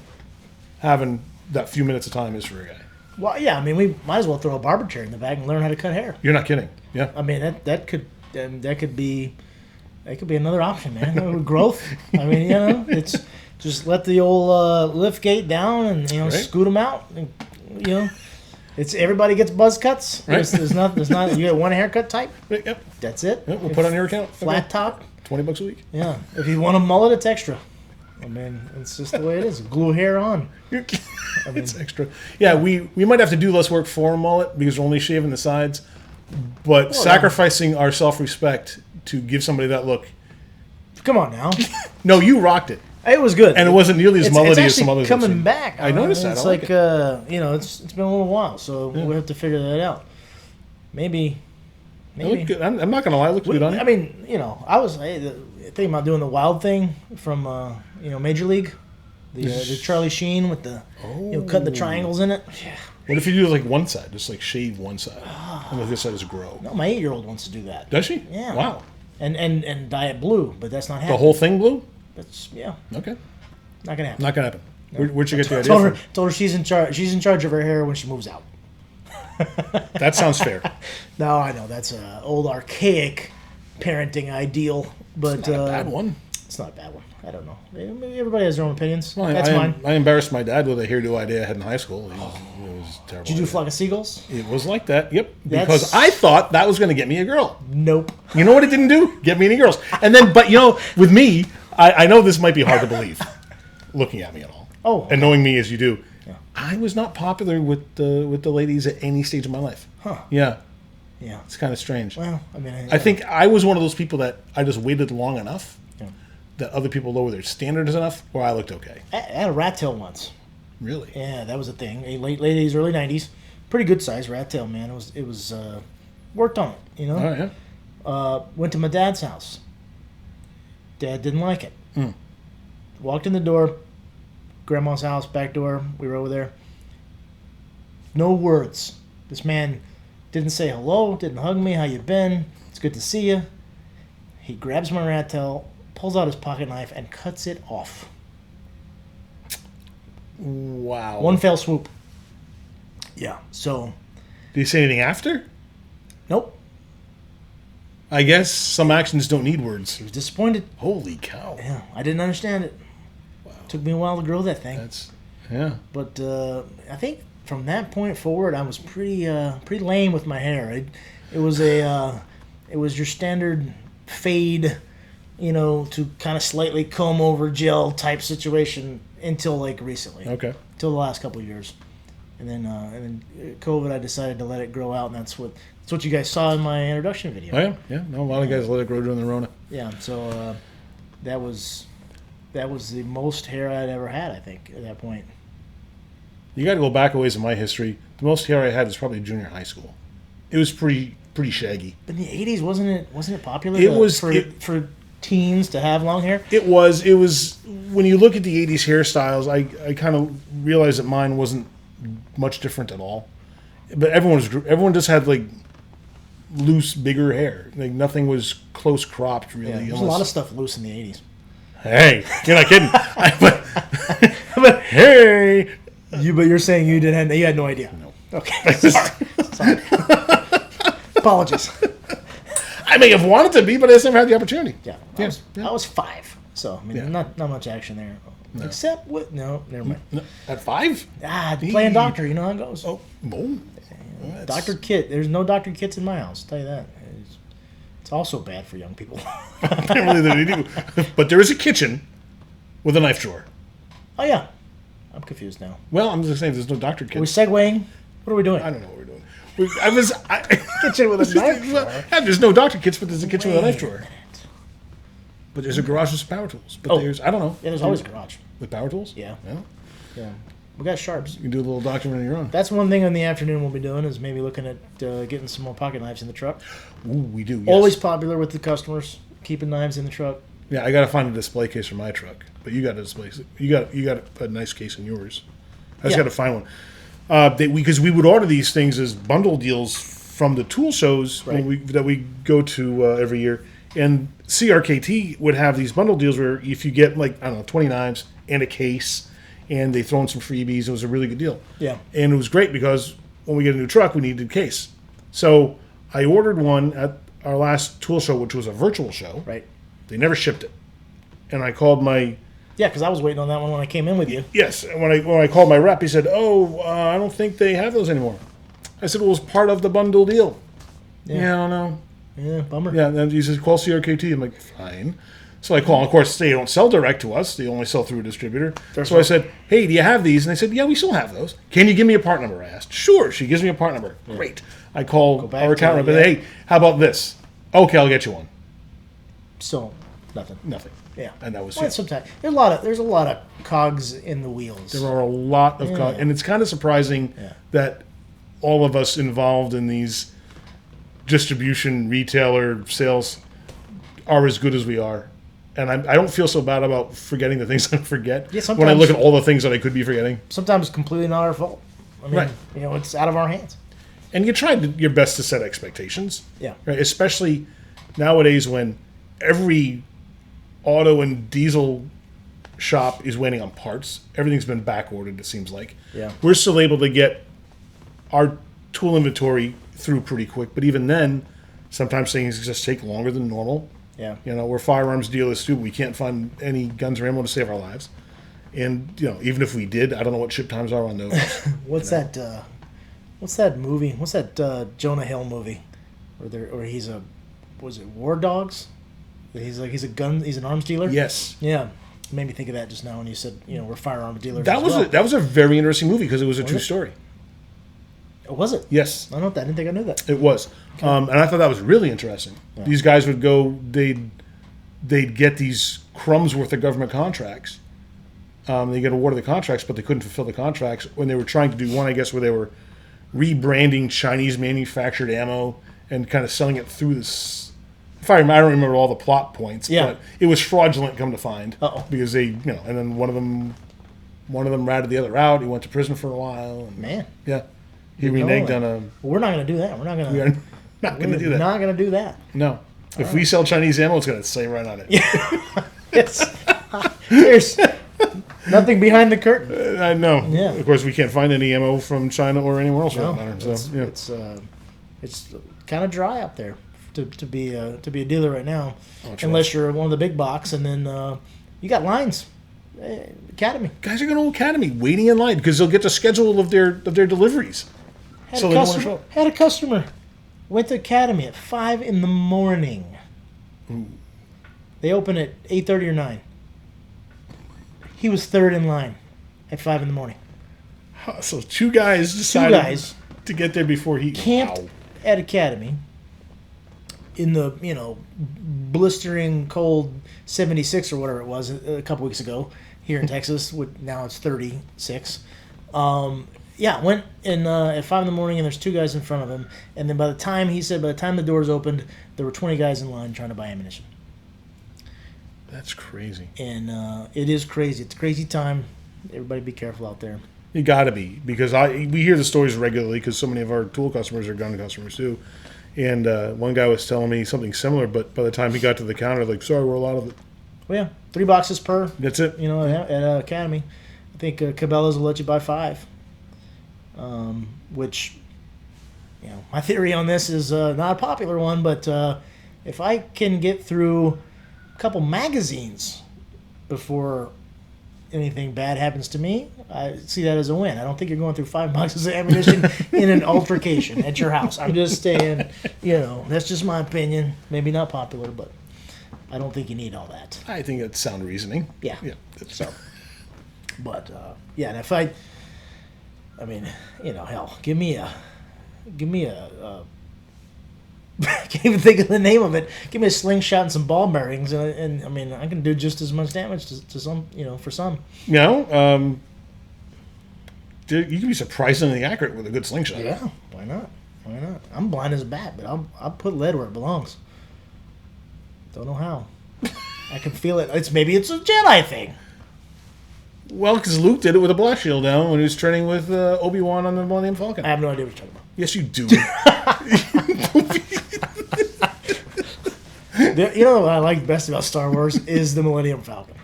Speaker 1: having that few minutes of time is for a guy.
Speaker 2: Well, yeah, I mean, we might as well throw a barber chair in the bag and learn how to cut hair.
Speaker 1: You're not kidding. Yeah.
Speaker 2: I mean, that could be another option, man. Growth. I mean, it's just let the old lift gate down and
Speaker 1: right.
Speaker 2: scoot them out. And, it's everybody gets buzz cuts.
Speaker 1: Right.
Speaker 2: There's not. You get one haircut type.
Speaker 1: Yep.
Speaker 2: That's it.
Speaker 1: Yep, we'll put on your account.
Speaker 2: Flat top.
Speaker 1: $20 a week.
Speaker 2: Yeah. If you want a mullet, it's extra. I mean, it's just the way it is. Glue hair on.
Speaker 1: It's extra. Yeah, we might have to do less work for a mullet because we're only shaving the sides, but sacrificing our self-respect to give somebody that look.
Speaker 2: Come on now.
Speaker 1: No, you rocked it.
Speaker 2: It was good.
Speaker 1: And it wasn't nearly as mullety as some others.
Speaker 2: It's coming back.
Speaker 1: I noticed that.
Speaker 2: It's
Speaker 1: like
Speaker 2: it's been a little while, so we'll have to figure that out. Maybe.
Speaker 1: Good. I'm not going to lie. It looks good on you.
Speaker 2: I mean, I was thinking about doing the Wild thing from, Major League. The Charlie Sheen with the, cutting the triangles in it. Yeah.
Speaker 1: What if you do like one side? Just like shave one side. And the other side is grow.
Speaker 2: No, my 8-year-old wants to do that.
Speaker 1: Does she?
Speaker 2: Yeah.
Speaker 1: Wow.
Speaker 2: And dye it blue, but that's not happening.
Speaker 1: The whole thing blue?
Speaker 2: That's,
Speaker 1: Okay.
Speaker 2: Not going to happen.
Speaker 1: Not going to happen. No. Where'd you get the idea
Speaker 2: told
Speaker 1: from?
Speaker 2: Told her she's in charge. She's in charge of her hair when she moves out.
Speaker 1: That sounds fair.
Speaker 2: No, I know that's an old archaic parenting ideal, but
Speaker 1: it's not a bad one.
Speaker 2: It's not a bad one. I don't know. Everybody has their own opinions.
Speaker 1: Well,
Speaker 2: that's mine.
Speaker 1: I embarrassed my dad with a hairdo idea I had in high school. It was terrible.
Speaker 2: Did you do Flock of Seagulls?
Speaker 1: It was like that. Yep. Because I thought that was going to get me a girl.
Speaker 2: Nope.
Speaker 1: You know what it didn't do? Get me any girls. And then, but with me, I know this might be hard to believe, looking at me at all.
Speaker 2: Oh.
Speaker 1: And knowing me as you do.
Speaker 2: Yeah.
Speaker 1: I was not popular with the ladies at any stage of my life.
Speaker 2: Huh.
Speaker 1: Yeah.
Speaker 2: Yeah.
Speaker 1: It's kind of strange.
Speaker 2: Well, I mean,
Speaker 1: I think I was one of those people that I just waited long enough
Speaker 2: yeah.
Speaker 1: that other people lower their standards enough where I looked okay.
Speaker 2: I had a rat tail once.
Speaker 1: Really?
Speaker 2: Yeah, that was a thing. Late 80s, early 90s. Pretty good size rat tail, man. It was worked on it,
Speaker 1: Oh, yeah.
Speaker 2: Went to my dad's house. Dad didn't like it.
Speaker 1: Mm.
Speaker 2: Walked in the door, grandma's house, back door. We were over there. No words. This man didn't say hello, didn't hug me. How you been? It's good to see you. He grabs my rat tail, pulls out his pocket knife, and cuts it off.
Speaker 1: Wow.
Speaker 2: One fell swoop. Yeah. So.
Speaker 1: Did he say anything after?
Speaker 2: Nope.
Speaker 1: I guess some actions don't need words.
Speaker 2: He was disappointed.
Speaker 1: Holy cow.
Speaker 2: Yeah, I didn't understand it. Wow. Took me a while to grow that thing.
Speaker 1: Yeah.
Speaker 2: But I think from that point forward, I was pretty lame with my hair. It was your standard fade, to kind of slightly comb over gel type situation until like recently.
Speaker 1: Okay.
Speaker 2: Until the last couple of years, and then COVID, I decided to let it grow out, and that's what you guys saw in my introduction video.
Speaker 1: Oh yeah, yeah. No, a lot of guys let it grow during the Rona.
Speaker 2: Yeah. So that was that was the most hair I'd ever had, I think, at that point.
Speaker 1: You got to go back a ways in my history. The most hair I had was probably junior high school. It was pretty shaggy.
Speaker 2: In the 80s, wasn't it popular for teens to have long hair?
Speaker 1: It was when you look at the 80s hairstyles, I kind of realized that mine wasn't much different at all. But everyone just had like loose, bigger hair. Like nothing was close cropped really.
Speaker 2: Yeah, there's a lot of stuff loose in the 80s.
Speaker 1: Hey, you're not kidding. but hey,
Speaker 2: but you're saying you had no idea.
Speaker 1: No.
Speaker 2: Okay. Sorry. Apologies.
Speaker 1: I may have wanted to be, but I just never had the opportunity.
Speaker 2: Yeah. I was 5, so I mean, not much action there.
Speaker 1: No.
Speaker 2: Except with never mind.
Speaker 1: No, at 5?
Speaker 2: Playing doctor, you know how it goes.
Speaker 1: Oh.
Speaker 2: Dr. Kit. There's no Dr. Kits in my house. I'll tell you that. It's also bad for young people.
Speaker 1: But there is a kitchen with a knife drawer.
Speaker 2: Oh yeah, I'm confused now.
Speaker 1: Well, I'm just saying there's no Dr. Kit.
Speaker 2: Are we segueing? What are we doing?
Speaker 1: I don't know what we're doing.
Speaker 2: Kitchen with a knife drawer.
Speaker 1: Yeah, there's no Dr. Kits, but there's a kitchen with a knife drawer. But there's a garage with some power tools. But there's, I don't know.
Speaker 2: Yeah, there's always a garage.
Speaker 1: With power tools?
Speaker 2: Yeah. We got sharps.
Speaker 1: You can do a little document on your own.
Speaker 2: That's one thing in the afternoon we'll be doing is maybe looking at getting some more pocket knives in the truck.
Speaker 1: Ooh, we do. Yes.
Speaker 2: Always popular with the customers, keeping knives in the truck.
Speaker 1: Yeah, I got to find a display case for my truck. But you got a display. You got a nice case in yours. I just got to find one. Because we would order these things as bundle deals from the tool shows that we go to every year, and CRKT would have these bundle deals where if you get 20 knives and a case, and they throw in some freebies, it was a really good deal.
Speaker 2: Yeah,
Speaker 1: and it was great because when we get a new truck, we needed a case. So I ordered one at our last tool show, which was a virtual show.
Speaker 2: Right.
Speaker 1: They never shipped it, and I called my.
Speaker 2: Yeah, because I was waiting on that one when I came in with you.
Speaker 1: Yes, and when I called my rep, he said, I don't think they have those anymore. I said, well, it was part of the bundle deal. Yeah, I don't know.
Speaker 2: Yeah, bummer.
Speaker 1: Yeah, and then he says, call CRKT. I'm like, fine. So I call. Of course, they don't sell direct to us. They only sell through a distributor. So I said, hey, do you have these? And they said, yeah, we still have those. Can you give me a part number? I asked. Sure. She gives me a part number. Yeah. Great. I call our account rep and say, hey, how about this? Okay, I'll get you one.
Speaker 2: So, nothing. Yeah,
Speaker 1: and that was
Speaker 2: it. Sometimes there's a lot of cogs in the wheels.
Speaker 1: There are a lot of cogs, and it's kind of surprising that all of us involved in these distribution, retailer, sales are as good as we are. And I don't feel so bad about forgetting the things I forget when I look at all the things that I could be forgetting.
Speaker 2: Sometimes it's completely not our fault. I mean, it's out of our hands.
Speaker 1: And you tried your best to set expectations.
Speaker 2: Yeah.
Speaker 1: Right? Especially nowadays when every auto and diesel shop is waiting on parts. Everything's been back ordered, it seems like.
Speaker 2: Yeah.
Speaker 1: We're still able to get our tool inventory through pretty quick, but even then, sometimes things just take longer than normal.
Speaker 2: Yeah.
Speaker 1: We're firearms dealers too. We can't find any guns or ammo to save our lives. And, even if we did, I don't know what ship times are on those.
Speaker 2: What's that movie? What's that Jonah Hill movie? Was it War Dogs? He's an arms dealer?
Speaker 1: Yes.
Speaker 2: Yeah. It made me think of that just now when you said, we're firearms dealers.
Speaker 1: That was a very interesting movie because it was a true story.
Speaker 2: Oh, was it?
Speaker 1: Yes.
Speaker 2: I didn't think I knew that.
Speaker 1: It was. Okay. And I thought that was really interesting. Yeah. These guys would go, they'd get these crumbs worth of government contracts. They get awarded the contracts, but they couldn't fulfill the contracts when they were trying to do one, I guess, where they were rebranding Chinese manufactured ammo and kind of selling it through this. I don't remember all the plot points, but it was fraudulent, come to find. Because they, and then one of them ratted the other out. He went to prison for a while. And,
Speaker 2: man.
Speaker 1: Yeah. He reneged on a...
Speaker 2: Well, we're not going to do that. We are not going to do that.
Speaker 1: No. If we sell Chinese ammo, it's going to say right on it.
Speaker 2: Yeah. There's nothing behind the curtain.
Speaker 1: I know.
Speaker 2: Yeah.
Speaker 1: Of course, we can't find any ammo from China or anywhere else.
Speaker 2: No,
Speaker 1: It's
Speaker 2: it's kind of dry up there to be a dealer right now, unless you're one of the big box, and then you got lines. Academy
Speaker 1: guys are going to Academy waiting in line because they'll get the schedule of their deliveries.
Speaker 2: Had a customer went to Academy at 5 a.m.
Speaker 1: Ooh.
Speaker 2: They open at 8:30 or 9. He was third in line at 5 a.m.
Speaker 1: So two guys decided to get there before he
Speaker 2: camped at Academy. in the, blistering cold 76 or whatever it was a couple weeks ago here in Texas. Now it's 36. Went in at 5 in the morning, and there's 2 guys in front of him. And then by the time the doors opened, there were 20 guys in line trying to buy ammunition.
Speaker 1: That's crazy.
Speaker 2: And it is crazy. It's a crazy time. Everybody be careful out there.
Speaker 1: You got to be, because we hear the stories regularly, because so many of our tool customers are gun customers too. And one guy was telling me something similar, but by the time he got to the counter, like, sorry, we're a lot of it.
Speaker 2: Well, yeah, 3 boxes per.
Speaker 1: That's it.
Speaker 2: At Academy. I think Cabela's will let you buy 5. Which, my theory on this is not a popular one, but if I can get through a couple magazines before anything bad happens to me, I see that as a win. I don't think you're going through 5 boxes of ammunition in an altercation at your house. I'm just saying, that's just my opinion. Maybe not popular, but I don't think you need all that.
Speaker 1: I think that's sound reasoning.
Speaker 2: Yeah.
Speaker 1: Yeah.
Speaker 2: So, but and if hell, give me a I can't even think of the name of it. Give me a slingshot and some ball bearings, and I can do just as much damage to some, for some.
Speaker 1: You can be surprisingly accurate with a good slingshot.
Speaker 2: Yeah, why not? I'm blind as a bat, but I'll put lead where it belongs. Don't know how. I can feel it. Maybe it's a Jedi thing.
Speaker 1: Well, because Luke did it with a blast shield down when he was training with Obi-Wan on the Millennium Falcon.
Speaker 2: I have no idea what you're talking about.
Speaker 1: Yes, you do.
Speaker 2: What I like best about Star Wars is the Millennium Falcon.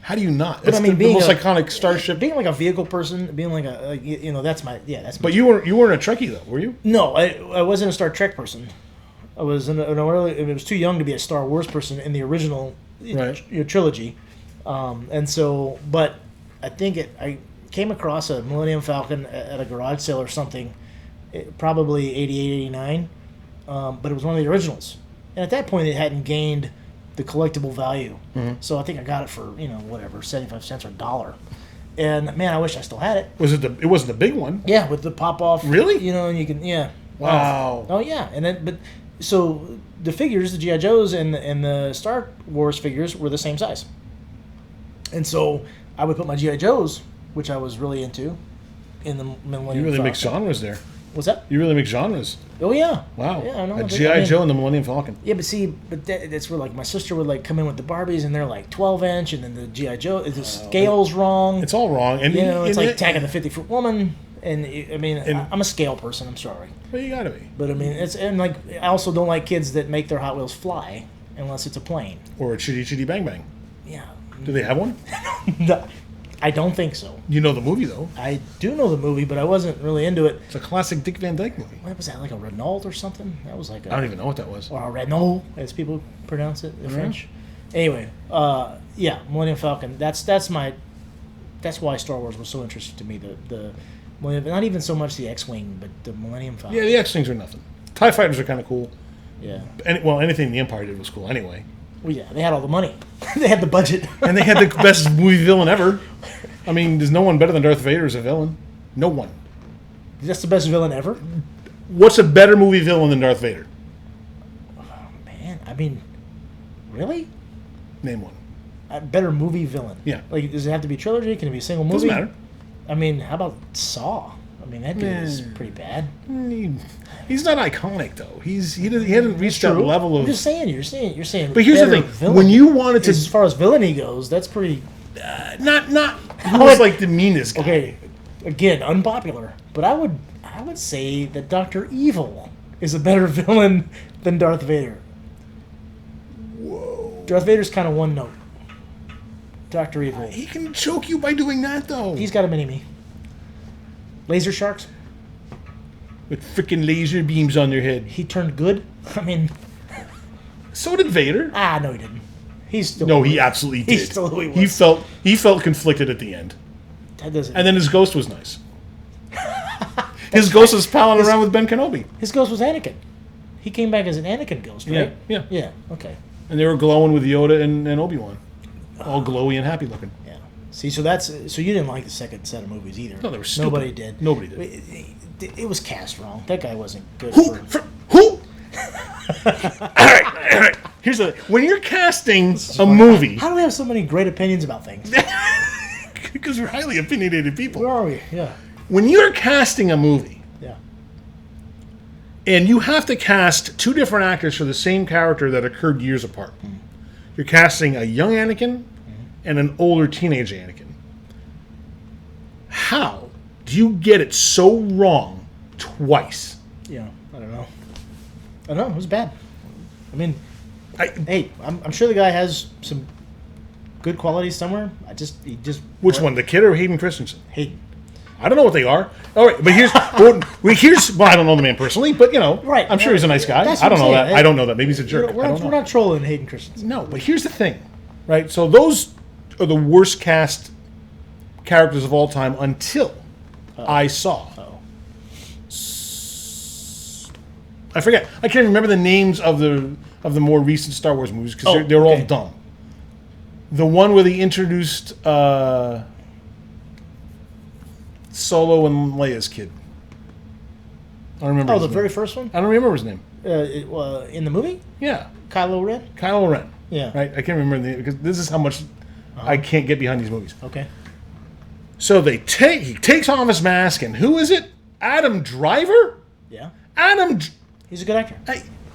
Speaker 1: How do you not?
Speaker 2: But
Speaker 1: It's
Speaker 2: being
Speaker 1: the most iconic starship.
Speaker 2: being like a vehicle person, being like that's my.
Speaker 1: But you weren't a Trekkie though, were you?
Speaker 2: No, I wasn't a Star Trek person. I was it was too young to be a Star Wars person in the original trilogy, and so. But I think I came across a Millennium Falcon at a garage sale or something, probably 88, 89, but it was one of the originals. And at that point, it hadn't gained the collectible value. Mm-hmm. So I think I got it for, 75 cents or $1. And, man, I wish I still had it.
Speaker 1: It wasn't the big one?
Speaker 2: Yeah, with the pop-off.
Speaker 1: Really?
Speaker 2: And you can, yeah.
Speaker 1: Wow.
Speaker 2: Oh, yeah. And then, so the figures, the G.I. Joes and the Star Wars figures were the same size. And so I would put my G.I. Joes, which I was really into, in the Millennium Falcon.
Speaker 1: You really mix genres there.
Speaker 2: What's that?
Speaker 1: You really mix genres.
Speaker 2: Oh, yeah.
Speaker 1: Wow.
Speaker 2: Yeah, I know.
Speaker 1: A G.I. Joe and the Millennium Falcon.
Speaker 2: Yeah, but that's where, my sister would, come in with the Barbies, and they're, 12-inch, and then the G.I. Joe, the scale's wrong.
Speaker 1: It's all wrong. And
Speaker 2: it's like tagging the 50-foot woman, and, I'm a scale person, I'm sorry.
Speaker 1: Well, you gotta be.
Speaker 2: But, I also don't like kids that make their Hot Wheels fly, unless it's a plane.
Speaker 1: Or a Chitty Chitty Bang Bang.
Speaker 2: Yeah.
Speaker 1: Do they have one?
Speaker 2: No. I don't think so.
Speaker 1: You know the movie, though.
Speaker 2: I do know the movie, but I wasn't really into it.
Speaker 1: It's a classic Dick Van Dyke movie.
Speaker 2: What was that, like a Renault or something? That was like
Speaker 1: I don't even know what that was.
Speaker 2: Or a Renault, as people pronounce it in French. Anyway, Millennium Falcon. That's why Star Wars was so interesting to me. The not even so much the X-Wing, but the Millennium Falcon.
Speaker 1: Yeah, the X-Wings are nothing. TIE Fighters are kind of cool.
Speaker 2: Yeah.
Speaker 1: Anything the Empire did was cool anyway.
Speaker 2: Well, yeah, they had all the money. They had the budget.
Speaker 1: And they had the best movie villain ever. There's no one better than Darth Vader as a villain. No one.
Speaker 2: That's the best villain ever?
Speaker 1: What's a better movie villain than Darth Vader?
Speaker 2: Oh, man. Really?
Speaker 1: Name one.
Speaker 2: A better movie villain?
Speaker 1: Yeah.
Speaker 2: Does it have to be a trilogy? Can it be a single movie?
Speaker 1: Doesn't matter.
Speaker 2: How about Saw? That dude is pretty bad.
Speaker 1: He's not iconic though. He hadn't reached that level of.
Speaker 2: I'm just saying. You're saying.
Speaker 1: But here's the thing: villain. When you wanted to,
Speaker 2: as far as villainy goes, that's pretty.
Speaker 1: Not. Who was the meanest guy?
Speaker 2: Okay, again, unpopular, but I would say that Dr. Evil is a better villain than Darth Vader.
Speaker 1: Whoa.
Speaker 2: Darth Vader's kind of one note. Dr. Evil.
Speaker 1: He can choke you by doing that though.
Speaker 2: He's got a mini-me. Laser sharks?
Speaker 1: With freaking laser beams on their head.
Speaker 2: He turned good?
Speaker 1: So did Vader.
Speaker 2: No, he didn't. He's still.
Speaker 1: No, he absolutely did.
Speaker 2: He's still who he was.
Speaker 1: He felt conflicted at the end.
Speaker 2: That doesn't.
Speaker 1: And then his ghost was nice. His ghost was palling around with Ben Kenobi.
Speaker 2: His ghost was Anakin. He came back as an Anakin ghost, right?
Speaker 1: Yeah.
Speaker 2: Yeah, okay.
Speaker 1: And they were glowing with Yoda and Obi-Wan. All glowy and happy looking.
Speaker 2: Yeah. See, so you didn't like the second set of movies either.
Speaker 1: No, they were stupid.
Speaker 2: Nobody did.
Speaker 1: Nobody did.
Speaker 2: It was cast wrong. That guy wasn't good.
Speaker 1: Who? All right. Here's the when you're casting a movie.
Speaker 2: How do we have so many great opinions about things?
Speaker 1: Because we're highly opinionated people.
Speaker 2: Where are we? Yeah.
Speaker 1: When you're casting a movie,
Speaker 2: Yeah.
Speaker 1: and you have to cast two different actors for the same character that occurred years apart, you're casting a young Anakin and an older teenage Anakin. How do you get it so wrong twice?
Speaker 2: Yeah. I don't know. It was bad. I mean, I'm sure the guy has some good qualities somewhere. He just.
Speaker 1: Which one, the kid or Hayden Christensen?
Speaker 2: Hayden.
Speaker 1: I don't know what they are. All right, but here's well, I don't know the man personally, but
Speaker 2: right.
Speaker 1: I'm sure he's a nice guy.
Speaker 2: That's
Speaker 1: I don't
Speaker 2: what
Speaker 1: know
Speaker 2: I'm
Speaker 1: that.
Speaker 2: saying.
Speaker 1: I don't know that. Maybe he's a jerk.
Speaker 2: We're not trolling Hayden Christensen.
Speaker 1: No, but here's the thing, right? So those are the worst cast characters of all time until I saw. I forget. I can't remember the names of the more recent Star Wars movies because they're all dumb. The one where they introduced Solo and Leia's kid. I don't remember.
Speaker 2: The very first one.
Speaker 1: I don't remember his name.
Speaker 2: In the movie.
Speaker 1: Yeah,
Speaker 2: Kylo Ren.
Speaker 1: Kylo Ren.
Speaker 2: Yeah.
Speaker 1: Right. I can't remember the name because this is how much I can't get behind these movies.
Speaker 2: Okay.
Speaker 1: So he takes off his mask, and who is it? Adam Driver.
Speaker 2: Yeah.
Speaker 1: He's
Speaker 2: a good actor.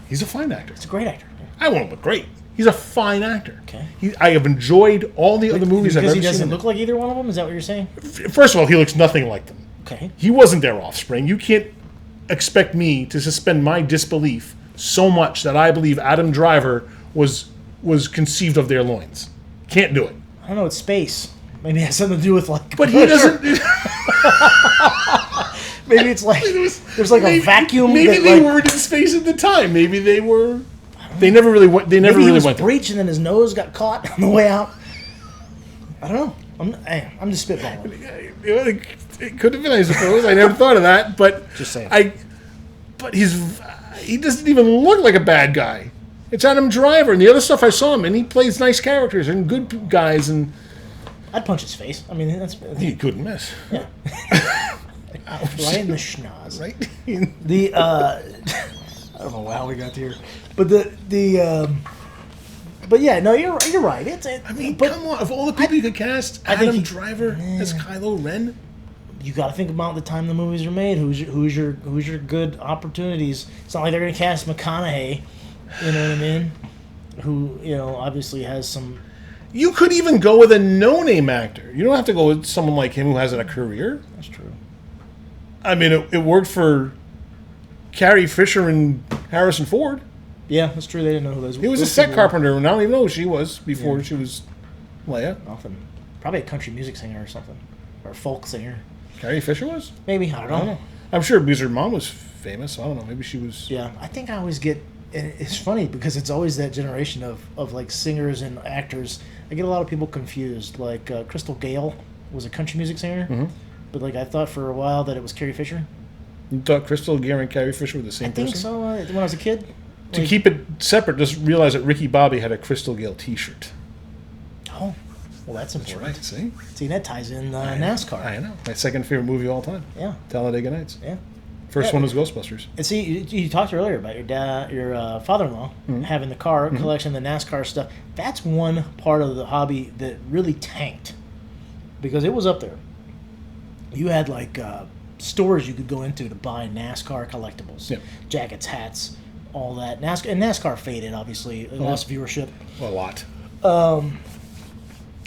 Speaker 1: He's a fine actor.
Speaker 2: He's a great actor.
Speaker 1: I won't look great. He's a fine actor.
Speaker 2: Okay.
Speaker 1: I have enjoyed all the other movies I've ever seen.
Speaker 2: Because he doesn't look like either one of them? Is that what you're saying?
Speaker 1: First of all, he looks nothing like them.
Speaker 2: Okay.
Speaker 1: He wasn't their offspring. You can't expect me to suspend my disbelief so much that I believe Adam Driver was conceived of their loins. Can't do it.
Speaker 2: I don't know. It's space. Maybe it has something to do with like.
Speaker 1: But he doesn't.
Speaker 2: Maybe it's like there's like a vacuum.
Speaker 1: Maybe they weren't in space at the time. Maybe they were. They never really went. They never
Speaker 2: maybe
Speaker 1: really
Speaker 2: he was
Speaker 1: went.
Speaker 2: Breach, and then his nose got caught on the way out. I don't know. I'm just spitballing.
Speaker 1: It could have been, I suppose. I never thought of that, but
Speaker 2: just saying.
Speaker 1: But he doesn't even look like a bad guy. It's Adam Driver, and the other stuff I saw him, and he plays nice characters and good guys, and
Speaker 2: I'd punch his face. I mean,
Speaker 1: he couldn't miss.
Speaker 2: Yeah. Right in the schnoz.
Speaker 1: Right.
Speaker 2: I don't know how we got here, but but yeah, no, you're right.
Speaker 1: Come on! Of all the people you could cast, Adam Driver as Kylo Ren.
Speaker 2: You got to think about the time the movies are made. Who's your good opportunities? It's not like they're going to cast McConaughey. You know what I mean? Who obviously has some.
Speaker 1: You could even go with a no-name actor. You don't have to go with someone like him who has a career.
Speaker 2: That's true.
Speaker 1: I mean, it worked for Carrie Fisher and Harrison Ford.
Speaker 2: Yeah, that's true. They didn't know who those were.
Speaker 1: He was a set carpenter, and I don't even know who she was before she was Leia.
Speaker 2: Nothing. Probably a country music singer or something. Or a folk singer.
Speaker 1: Carrie Fisher was?
Speaker 2: Maybe. I don't know.
Speaker 1: I'm sure because her mom was famous. So I don't know. Maybe she was...
Speaker 2: Yeah. I think I always get... And it's funny because it's always that generation of like singers and actors. I get a lot of people confused. Like Crystal Gale was a country music singer. Mm-hmm. But like I thought for a while that it was Carrie Fisher.
Speaker 1: You thought Crystal Gale and Carrie Fisher were the same person?
Speaker 2: I think so. When I was a kid.
Speaker 1: To keep it separate, just realize that Ricky Bobby had a Crystal Gale T-shirt.
Speaker 2: Oh, well, that's important.
Speaker 1: That's right.
Speaker 2: See, that ties in NASCAR.
Speaker 1: I know. My second favorite movie of all time.
Speaker 2: Yeah.
Speaker 1: Talladega Nights.
Speaker 2: Yeah.
Speaker 1: First one was Ghostbusters.
Speaker 2: And see, you talked earlier about your dad, your father-in-law having the car collection, the NASCAR stuff. That's one part of the hobby that really tanked because it was up there. You had like stores you could go into to buy NASCAR collectibles, jackets, hats, all that. NASCAR faded, obviously. It lost viewership.
Speaker 1: A lot.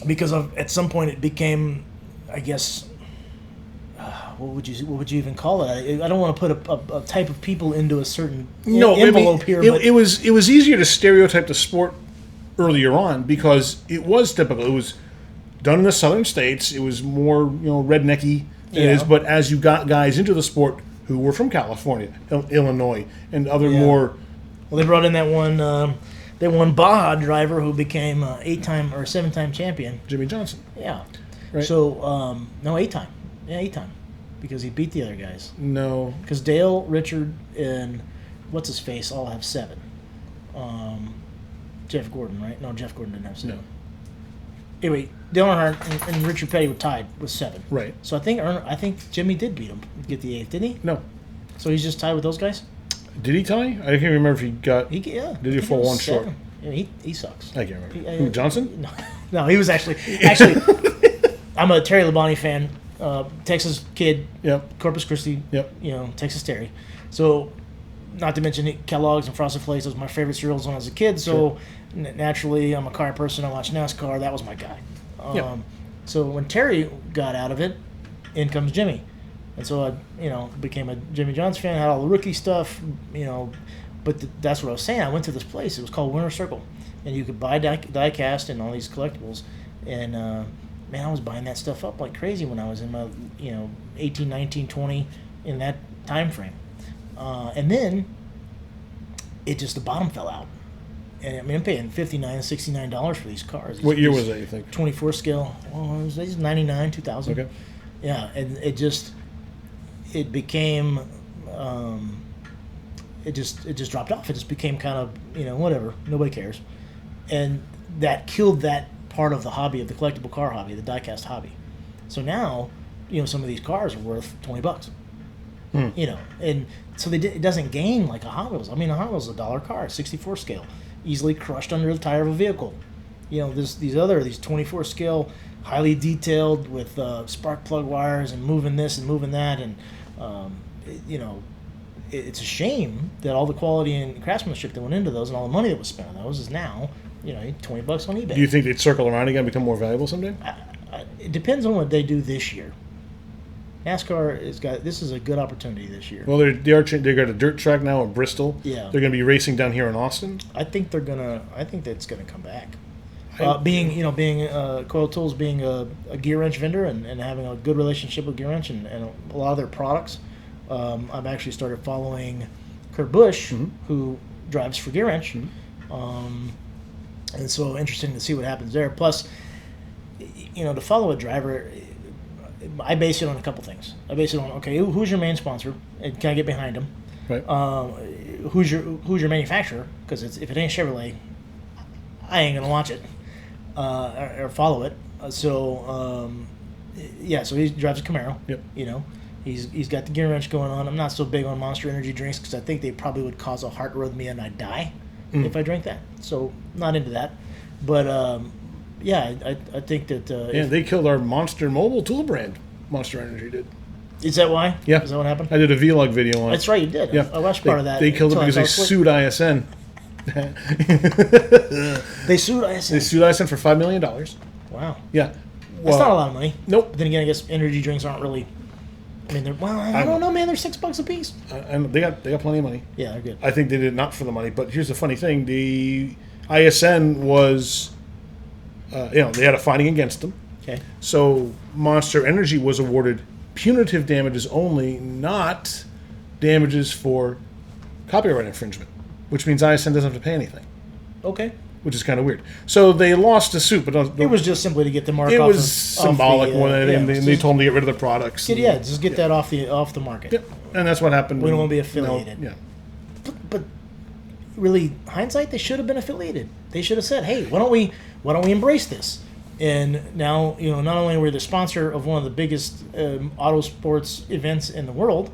Speaker 2: Because at some point it became, I guess, what would you even call it? I don't want to put a type of people into a certain envelope here. But
Speaker 1: it was easier to stereotype the sport earlier on because it was typical. It was done in the southern states. It was more rednecky. It is, but as you got guys into the sport who were from California, Illinois, and other more.
Speaker 2: Well, they brought in that one Baja driver who became 8-time or 7-time champion.
Speaker 1: Jimmy Johnson.
Speaker 2: Yeah.
Speaker 1: Right.
Speaker 2: So, no, 8-time. Yeah, 8-time. Because he beat the other guys.
Speaker 1: No.
Speaker 2: Because Dale, Richard, and what's-his-face all have 7. Jeff Gordon, right? No, Jeff Gordon didn't have 7.
Speaker 1: No.
Speaker 2: Anyway, Dale Earnhardt and Richard Petty were tied with 7.
Speaker 1: Right.
Speaker 2: So I think Jimmy did beat him, get the 8th, didn't he?
Speaker 1: No.
Speaker 2: So he's just tied with those guys?
Speaker 1: Did he tie? I can't remember if he got.
Speaker 2: Yeah.
Speaker 1: Did he fall one short?
Speaker 2: Yeah, he sucks.
Speaker 1: I can't remember. Who, Johnson?
Speaker 2: No, he was actually. I'm a Terry Labonte fan. Texas kid.
Speaker 1: Yep.
Speaker 2: Corpus Christi.
Speaker 1: Yep.
Speaker 2: Texas Terry. So, not to mention Kellogg's and Frosted Flakes. Those were my favorite cereals when I was a kid. So, naturally, I'm a car person. I watch NASCAR. That was my guy. So when Terry got out of it, in comes Jimmy. And so I, became a Jimmy Johns fan, had all the rookie stuff, but that's what I was saying. I went to this place. It was called Winter Circle. And you could buy die cast and all these collectibles. And, man, I was buying that stuff up like crazy when I was in my, 18, 19, 20, in that time frame. And then the bottom fell out. And I mean, I'm paying $59, $69 for these cars.
Speaker 1: What year was that, you think?
Speaker 2: 24 scale. Well, it was 99, 2000.
Speaker 1: Okay.
Speaker 2: Yeah, and it became, it just dropped off. It just became kind of, whatever. Nobody cares. And that killed that part of the hobby, of the collectible car hobby, the diecast hobby. So now, some of these cars are worth $20. And so it doesn't gain like a Hot Wheels. I mean, a Hot Wheels is a $1 car, 64 scale, easily crushed under the tire of a vehicle. These 24 scale, highly detailed with spark plug wires and moving this and moving that, and it's a shame that all the quality and craftsmanship that went into those and all the money that was spent on those is now $20 on eBay.
Speaker 1: Do you think they'd circle around again and become more valuable someday?
Speaker 2: It depends on what they do this year. NASCAR this is a good opportunity this year.
Speaker 1: Well, they got a dirt track now in Bristol.
Speaker 2: Yeah,
Speaker 1: they're going to be racing down here in Austin.
Speaker 2: I think that's gonna come back. Being Coyle Tools being a Gearwrench vendor and having a good relationship with Gearwrench and a lot of their products, I've actually started following Kurt Busch, who drives for Gearwrench, and so interesting to see what happens there. Plus, to follow a driver, I base it on a couple things. I base it on, okay, who's your main sponsor, and can I get behind them?
Speaker 1: Right.
Speaker 2: Who's your manufacturer? Because if it ain't Chevrolet, I ain't gonna watch it or follow it. So he drives a Camaro.
Speaker 1: Yep.
Speaker 2: He's got the Gearwrench going on. I'm not so big on Monster Energy drinks because I think they probably would cause a heart arrhythmia and I'd die if I drank that. So not into that. But I think that
Speaker 1: they killed our Monster Mobile tool brand. Monster Energy did.
Speaker 2: Is that why?
Speaker 1: Yeah.
Speaker 2: Is that what happened?
Speaker 1: I did a vlog video on it.
Speaker 2: That's right, you did.
Speaker 1: Yeah.
Speaker 2: I watched part of that.
Speaker 1: They killed it because they sued ISN.
Speaker 2: They sued ISN.
Speaker 1: They sued ISN for $5 million.
Speaker 2: Wow.
Speaker 1: Yeah.
Speaker 2: That's not a lot of money.
Speaker 1: Nope.
Speaker 2: But then again, I guess energy drinks aren't really. I mean, I don't know, man. They're $6 a piece.
Speaker 1: And they got plenty of money.
Speaker 2: Yeah, they're good.
Speaker 1: I think they did it not for the money, but here's the funny thing: the ISN was, they had a finding against them.
Speaker 2: Okay.
Speaker 1: So Monster Energy was awarded punitive damages only, not damages for copyright infringement, which means ISN doesn't have to pay anything.
Speaker 2: Okay.
Speaker 1: Which is kind of weird. So they lost the suit, but
Speaker 2: it was just simply to get the mark.
Speaker 1: It
Speaker 2: off
Speaker 1: was symbolic more than anything. They told them to get rid of the products.
Speaker 2: Just get that off the market.
Speaker 1: Yep. And that's what happened.
Speaker 2: We don't want to be affiliated.
Speaker 1: Yeah.
Speaker 2: But really, hindsight, they should have been affiliated. They should have said, "Hey, why don't we embrace this?" And now, not only are we the sponsor of one of the biggest auto sports events in the world,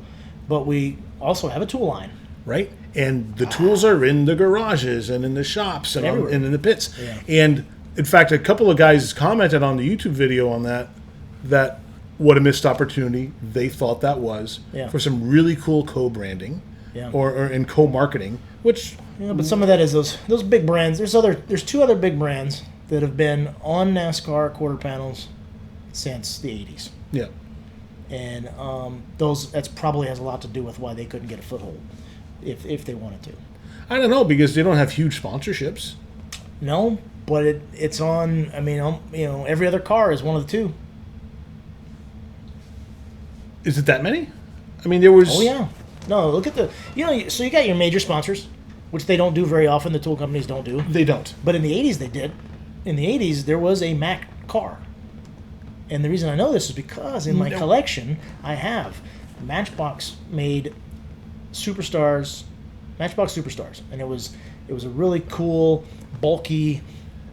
Speaker 2: but we also have a tool line.
Speaker 1: Right? And the tools are in the garages and in the shops and in the pits.
Speaker 2: Yeah.
Speaker 1: And, in fact, a couple of guys commented on the YouTube video on that what a missed opportunity they thought that was for some really cool co-branding or in co-marketing, which...
Speaker 2: Yeah, but some of that is those big brands. There's two other big brands that have been on NASCAR quarter panels since the 80s.
Speaker 1: Yeah.
Speaker 2: And that's probably has a lot to do with why they couldn't get a foothold if they wanted to.
Speaker 1: I don't know, because they don't have huge sponsorships.
Speaker 2: No, but it's on, every other car is one of the two.
Speaker 1: Is it that many? I mean, there was...
Speaker 2: Oh, yeah. No, look at so you got your major sponsors, which they don't do very often, the tool companies don't do.
Speaker 1: They don't.
Speaker 2: But in the 80s they did. In the 80s there was a Mack car. And the reason I know this is because in my collection I have Matchbox made Matchbox Superstars. And it was a really cool, bulky,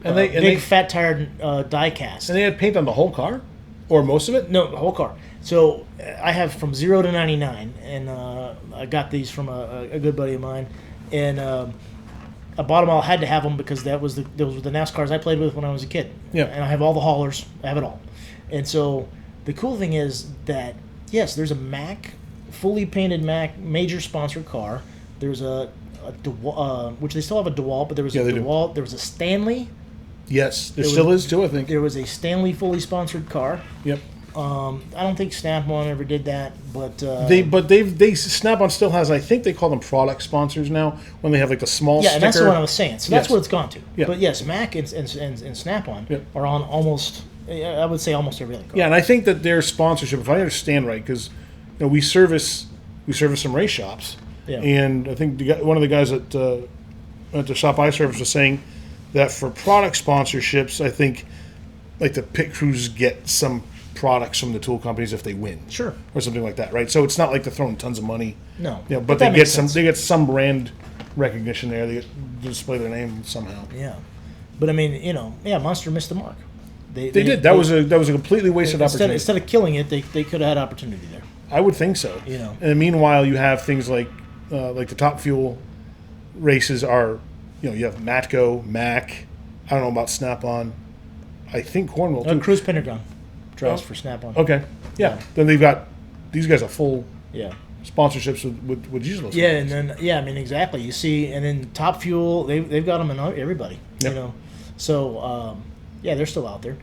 Speaker 2: big fat tired die cast.
Speaker 1: And they had paint on the whole car? Or most of it?
Speaker 2: No, the whole car. So I have from 0 to 99, and I got these from a good buddy of mine, and I bought them all. I had to have them because those were the NASCARs I played with when I was a kid.
Speaker 1: Yeah.
Speaker 2: And I have all the haulers. I have it all. And so the cool thing is that, yes, there's a Mack, fully painted Mack, major sponsored car. There's a DeWalt, which they still have a DeWalt, but there was a DeWalt. There was a Stanley.
Speaker 1: Yes, there still is too, I think.
Speaker 2: There was a Stanley fully sponsored car.
Speaker 1: Yep.
Speaker 2: I don't think Snap-on ever did that, but
Speaker 1: Snap-on still has, I think they call them product sponsors now when they have like the small sticker.
Speaker 2: And that's what I was saying. So that's what it's gone to.
Speaker 1: Yeah.
Speaker 2: But yes, Mack and Snap-on are on almost, I would say almost every other car.
Speaker 1: Yeah, and I think that their sponsorship, if I understand right, because we service some race shops, and I think one of the guys at the shop I service was saying that for product sponsorships, I think like the pit crews get some products from the tool companies if they win,
Speaker 2: sure,
Speaker 1: or something like that, right? So it's not like they're throwing tons of money,
Speaker 2: no,
Speaker 1: but they get some brand recognition there. They display their name somehow.
Speaker 2: Yeah, but I mean, Monster missed the mark.
Speaker 1: They did. That was a completely wasted opportunity.
Speaker 2: Instead of killing it, they could have had opportunity there.
Speaker 1: I would think so. And meanwhile, you have things like the Top Fuel races are, you have Matco, Mack. I don't know about Snap-on. I think Cornwall too.
Speaker 2: Cruise Pentagon drives for Snap-on.
Speaker 1: Okay, yeah. Then they've got these guys are full sponsorships with useless.
Speaker 2: Yeah, and then I mean exactly. You see, and then Top Fuel, they've got them in everybody.
Speaker 1: Yep.
Speaker 2: So they're still out there,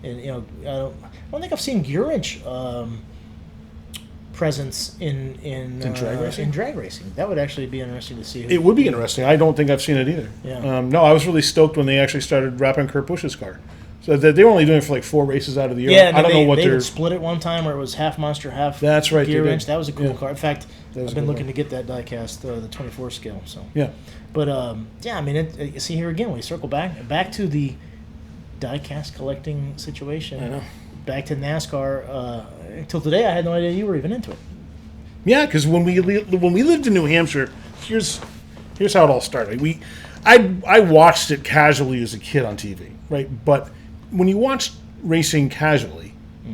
Speaker 2: and I don't think I've seen Gearwrench presence in
Speaker 1: drag racing.
Speaker 2: In drag racing, that would actually be interesting to see.
Speaker 1: It would be interesting. I don't think I've seen it either.
Speaker 2: Yeah.
Speaker 1: No, I was really stoked when they actually started wrapping Kurt Busch's car. So they were only doing it for like 4 races out of the year.
Speaker 2: Yeah,
Speaker 1: I don't know what
Speaker 2: they split it one time where it was half Monster, half
Speaker 1: That's right,
Speaker 2: Gearwrench. That was a cool car. In fact,
Speaker 1: I've
Speaker 2: been looking to get that diecast, the 24 scale. So
Speaker 1: yeah,
Speaker 2: but I mean, you see here again, we circle back to the diecast collecting situation.
Speaker 1: I know.
Speaker 2: Back to NASCAR. Until today, I had no idea you were even into it.
Speaker 1: Yeah, because when we lived in New Hampshire, here's how it all started. I watched it casually as a kid on TV, right? But when you watch racing casually,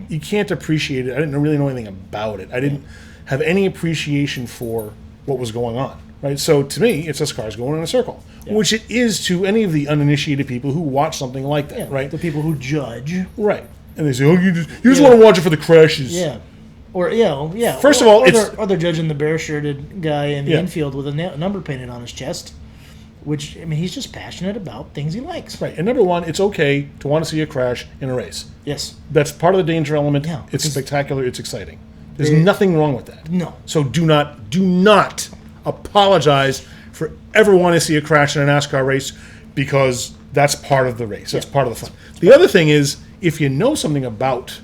Speaker 1: you can't appreciate it. I didn't really know anything about it. I didn't have any appreciation for what was going on, right? So to me, it's just cars going in a circle, which it is to any of the uninitiated people who watch something like that, right?
Speaker 2: The people who judge,
Speaker 1: right? And they say, "Oh, you just want to watch it for the crashes."
Speaker 2: Yeah. Or
Speaker 1: First of all,
Speaker 2: they're judging the bare-shirted guy in the infield with a number painted on his chest, which I mean, he's just passionate about things he likes.
Speaker 1: Right, and number one, it's okay to want to see a crash in a race.
Speaker 2: Yes,
Speaker 1: that's part of the danger element.
Speaker 2: Yeah,
Speaker 1: it's spectacular. It's exciting. There's nothing wrong with that.
Speaker 2: No.
Speaker 1: So do not apologize for ever wanting to see a crash in a NASCAR race, because that's part of the race. That's part of the fun. The other thing is, if you know something about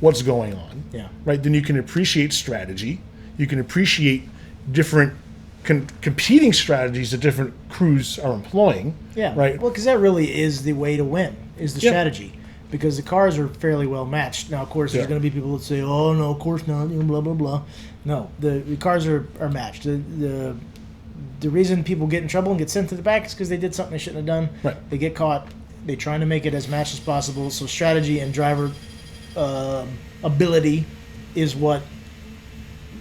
Speaker 1: what's going on, right, then you can appreciate strategy. You can appreciate different competing strategies that different crews are employing.
Speaker 2: Yeah,
Speaker 1: right.
Speaker 2: Well, because that really is the way to win, is the strategy. Because the cars are fairly well matched. Now, of course, there's going to be people that say, "Oh no, of course not," blah blah blah. No, the cars are matched. The reason people get in trouble and get sent to the back is because they did something they shouldn't have done.
Speaker 1: Right.
Speaker 2: They get caught. They're trying to make it as matched as possible. So strategy and driver ability is what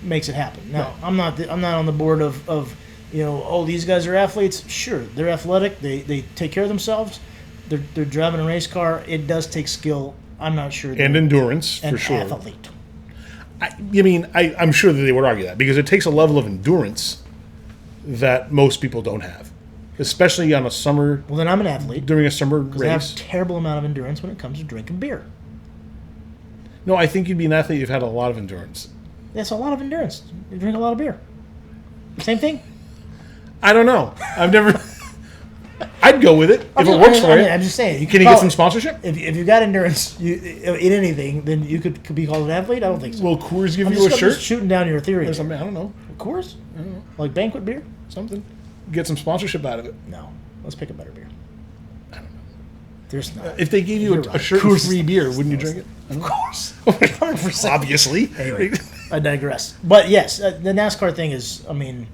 Speaker 2: makes it happen. Now, I'm not on the board of these guys are athletes. Sure, they're athletic. They take care of themselves. They're driving a race car. It does take skill. I'm not sure.
Speaker 1: And endurance, for sure.
Speaker 2: Athlete.
Speaker 1: I'm sure that they would argue that, because it takes a level of endurance that most people don't have, especially on a summer.
Speaker 2: Well, then I'm an athlete
Speaker 1: during a summer race.
Speaker 2: I have a terrible amount of endurance when it comes to drinking beer.
Speaker 1: No, I think you'd be an athlete. You've had a lot of endurance.
Speaker 2: That's a lot of endurance. You drink a lot of beer. Same thing.
Speaker 1: I don't know. I've never. I'd go with it if it works for you.
Speaker 2: I'm just saying.
Speaker 1: Can you get some sponsorship?
Speaker 2: If you've got endurance in anything, then you could be called an athlete? I don't think so.
Speaker 1: Will Coors give you a shirt?
Speaker 2: I'm just shooting down your theory.
Speaker 1: I don't know.
Speaker 2: Coors?
Speaker 1: I don't know.
Speaker 2: Like banquet beer?
Speaker 1: Something. Get some sponsorship out of it.
Speaker 2: No. Let's pick a better beer.
Speaker 1: I don't know.
Speaker 2: There's not.
Speaker 1: If they gave you a shirt and free beer, wouldn't you drink it?
Speaker 2: Of course. 100%.
Speaker 1: Obviously.
Speaker 2: Anyway, I digress. But yes, the NASCAR thing is, I mean,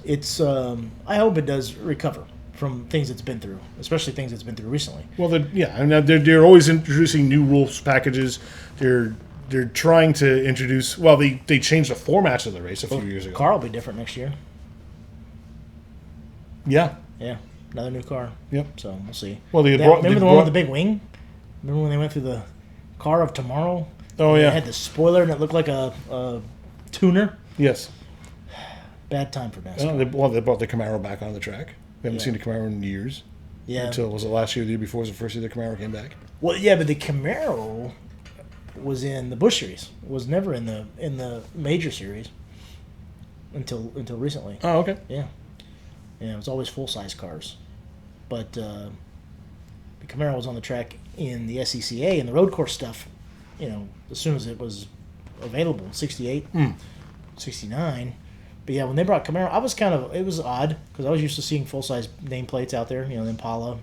Speaker 2: it's, I hope it does recover from things it's been through, especially things it's been through recently.
Speaker 1: Well, they're always introducing new rules packages. They're they're trying to introduce. Well, they changed the format of the race a few years ago.
Speaker 2: Car will be different next year.
Speaker 1: Yeah.
Speaker 2: Yeah, another new car.
Speaker 1: Yep.
Speaker 2: So we'll see.
Speaker 1: Well,
Speaker 2: remember the one with the big wing? Remember when they went through the car of tomorrow?
Speaker 1: Oh yeah.
Speaker 2: It had the spoiler and it looked like a tuner.
Speaker 1: Yes.
Speaker 2: Bad time for NASCAR.
Speaker 1: They brought the Camaro back on the track. We haven't seen the Camaro in years.
Speaker 2: Yeah.
Speaker 1: Until, was it last year or the year before? Was the first year the Camaro came back?
Speaker 2: Well, yeah, but the Camaro was in the Busch Series. It was never in the major series until recently.
Speaker 1: Oh, okay.
Speaker 2: Yeah. Yeah, it was always full-size cars. But the Camaro was on the track in the SECA and the road course stuff, as soon as it was available, 68, 69. But yeah, when they brought Camaro, it was odd because I was used to seeing full-size nameplates out there, the Impala,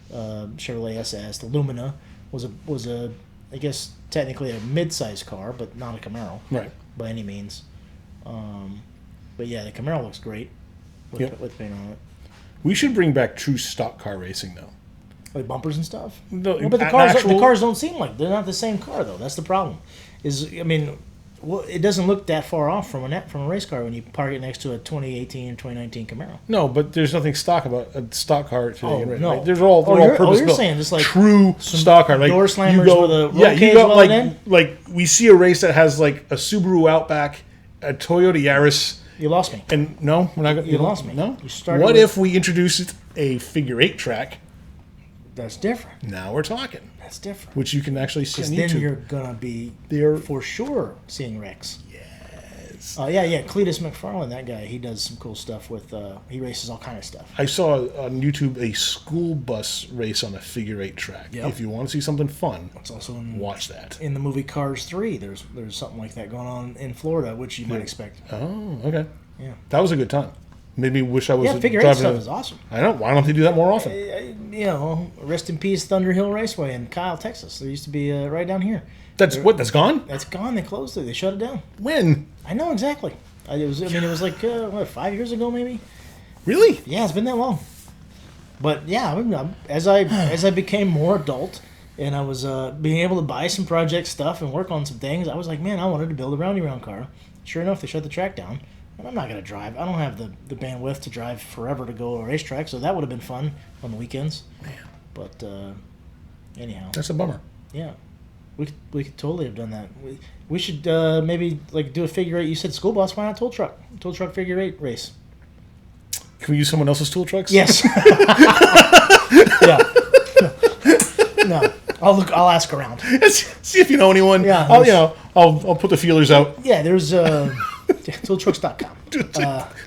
Speaker 2: Chevrolet SS, the Lumina was a I guess technically a mid-size car, but not a Camaro.
Speaker 1: Right.
Speaker 2: By any means. But yeah, the Camaro looks great with paint on it.
Speaker 1: We should bring back true stock car racing, though.
Speaker 2: Like bumpers and stuff?
Speaker 1: No,
Speaker 2: but the cars don't seem like they're not the same car, though. That's the problem. It doesn't look that far off from a race car when you park it next to a 2018 or 2019 Camaro.
Speaker 1: No, but there's nothing stock about a stock car today.
Speaker 2: Oh,
Speaker 1: right?
Speaker 2: no.
Speaker 1: Like, they're all purpose-built.
Speaker 2: You're saying just like
Speaker 1: true stock car. Like,
Speaker 2: door slammers with a roll cage
Speaker 1: you got
Speaker 2: welded in?
Speaker 1: like we see a race that has like a Subaru Outback, a Toyota Yaris.
Speaker 2: You lost me.
Speaker 1: And no, we're not going.
Speaker 2: You lost me.
Speaker 1: No.
Speaker 2: You started
Speaker 1: what
Speaker 2: with-
Speaker 1: if we introduced a figure 8 track?
Speaker 2: That's different.
Speaker 1: Now we're talking.
Speaker 2: That's different.
Speaker 1: Which you can actually see on
Speaker 2: Because then
Speaker 1: YouTube.
Speaker 2: you're gonna be for sure seeing wrecks.
Speaker 1: Yes.
Speaker 2: Yeah. Cletus McFarlane, that guy, he does some cool stuff with. He races all kind of stuff.
Speaker 1: I saw on YouTube a school bus race on a figure 8 track.
Speaker 2: Yep.
Speaker 1: If you want to see something fun,
Speaker 2: It's also
Speaker 1: watch that.
Speaker 2: in the movie Cars 3. There's something like that going on in Florida, which you might expect.
Speaker 1: Oh, okay.
Speaker 2: Yeah.
Speaker 1: That was a good time. Made me wish I was
Speaker 2: Figure 8
Speaker 1: driving
Speaker 2: stuff is awesome.
Speaker 1: I know. Why don't they do that more often?
Speaker 2: Rest in peace, Thunder Hill Raceway in Kyle, Texas. There used to be right down here.
Speaker 1: That's gone?
Speaker 2: That's gone. They closed it. They shut it down.
Speaker 1: When?
Speaker 2: I know exactly. It was like 5 years ago, maybe.
Speaker 1: Really?
Speaker 2: Yeah, it's been that long. But yeah, as I became more adult and I was being able to buy some project stuff and work on some things, I was like, man, I wanted to build a roundy round car. Sure enough, they shut the track down. And I'm not going to drive. I don't have the bandwidth to drive forever to go to a racetrack, so that would have been fun on the weekends.
Speaker 1: Man.
Speaker 2: But anyhow.
Speaker 1: That's a bummer.
Speaker 2: Yeah. We could totally have done that. We should maybe like do a figure 8. You said school bus. Why not tow truck? Tow truck figure 8 race.
Speaker 1: Can we use someone else's tool trucks?
Speaker 2: Yes. Yeah. No. I'll ask around.
Speaker 1: See if you know anyone.
Speaker 2: Yeah.
Speaker 1: I'll put the feelers out.
Speaker 2: Yeah. There's tooltrucks.com.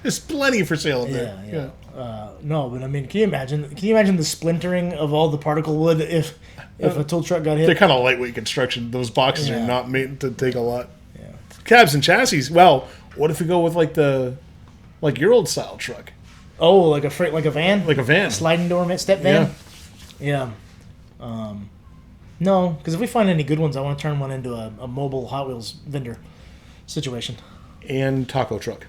Speaker 1: There's plenty for sale up there.
Speaker 2: Yeah. No, but I mean, can you imagine the splintering of all the particle wood if a tool truck got hit?
Speaker 1: They're kind of lightweight construction. Those boxes are not made to take a lot.
Speaker 2: Yeah.
Speaker 1: Cabs and chassis. Well, what if we go with like your old style truck?
Speaker 2: Oh, like a van?
Speaker 1: Like a van.
Speaker 2: Sliding door step van? Yeah. No, because if we find any good ones, I want to turn one into a mobile Hot Wheels vendor situation.
Speaker 1: And taco truck.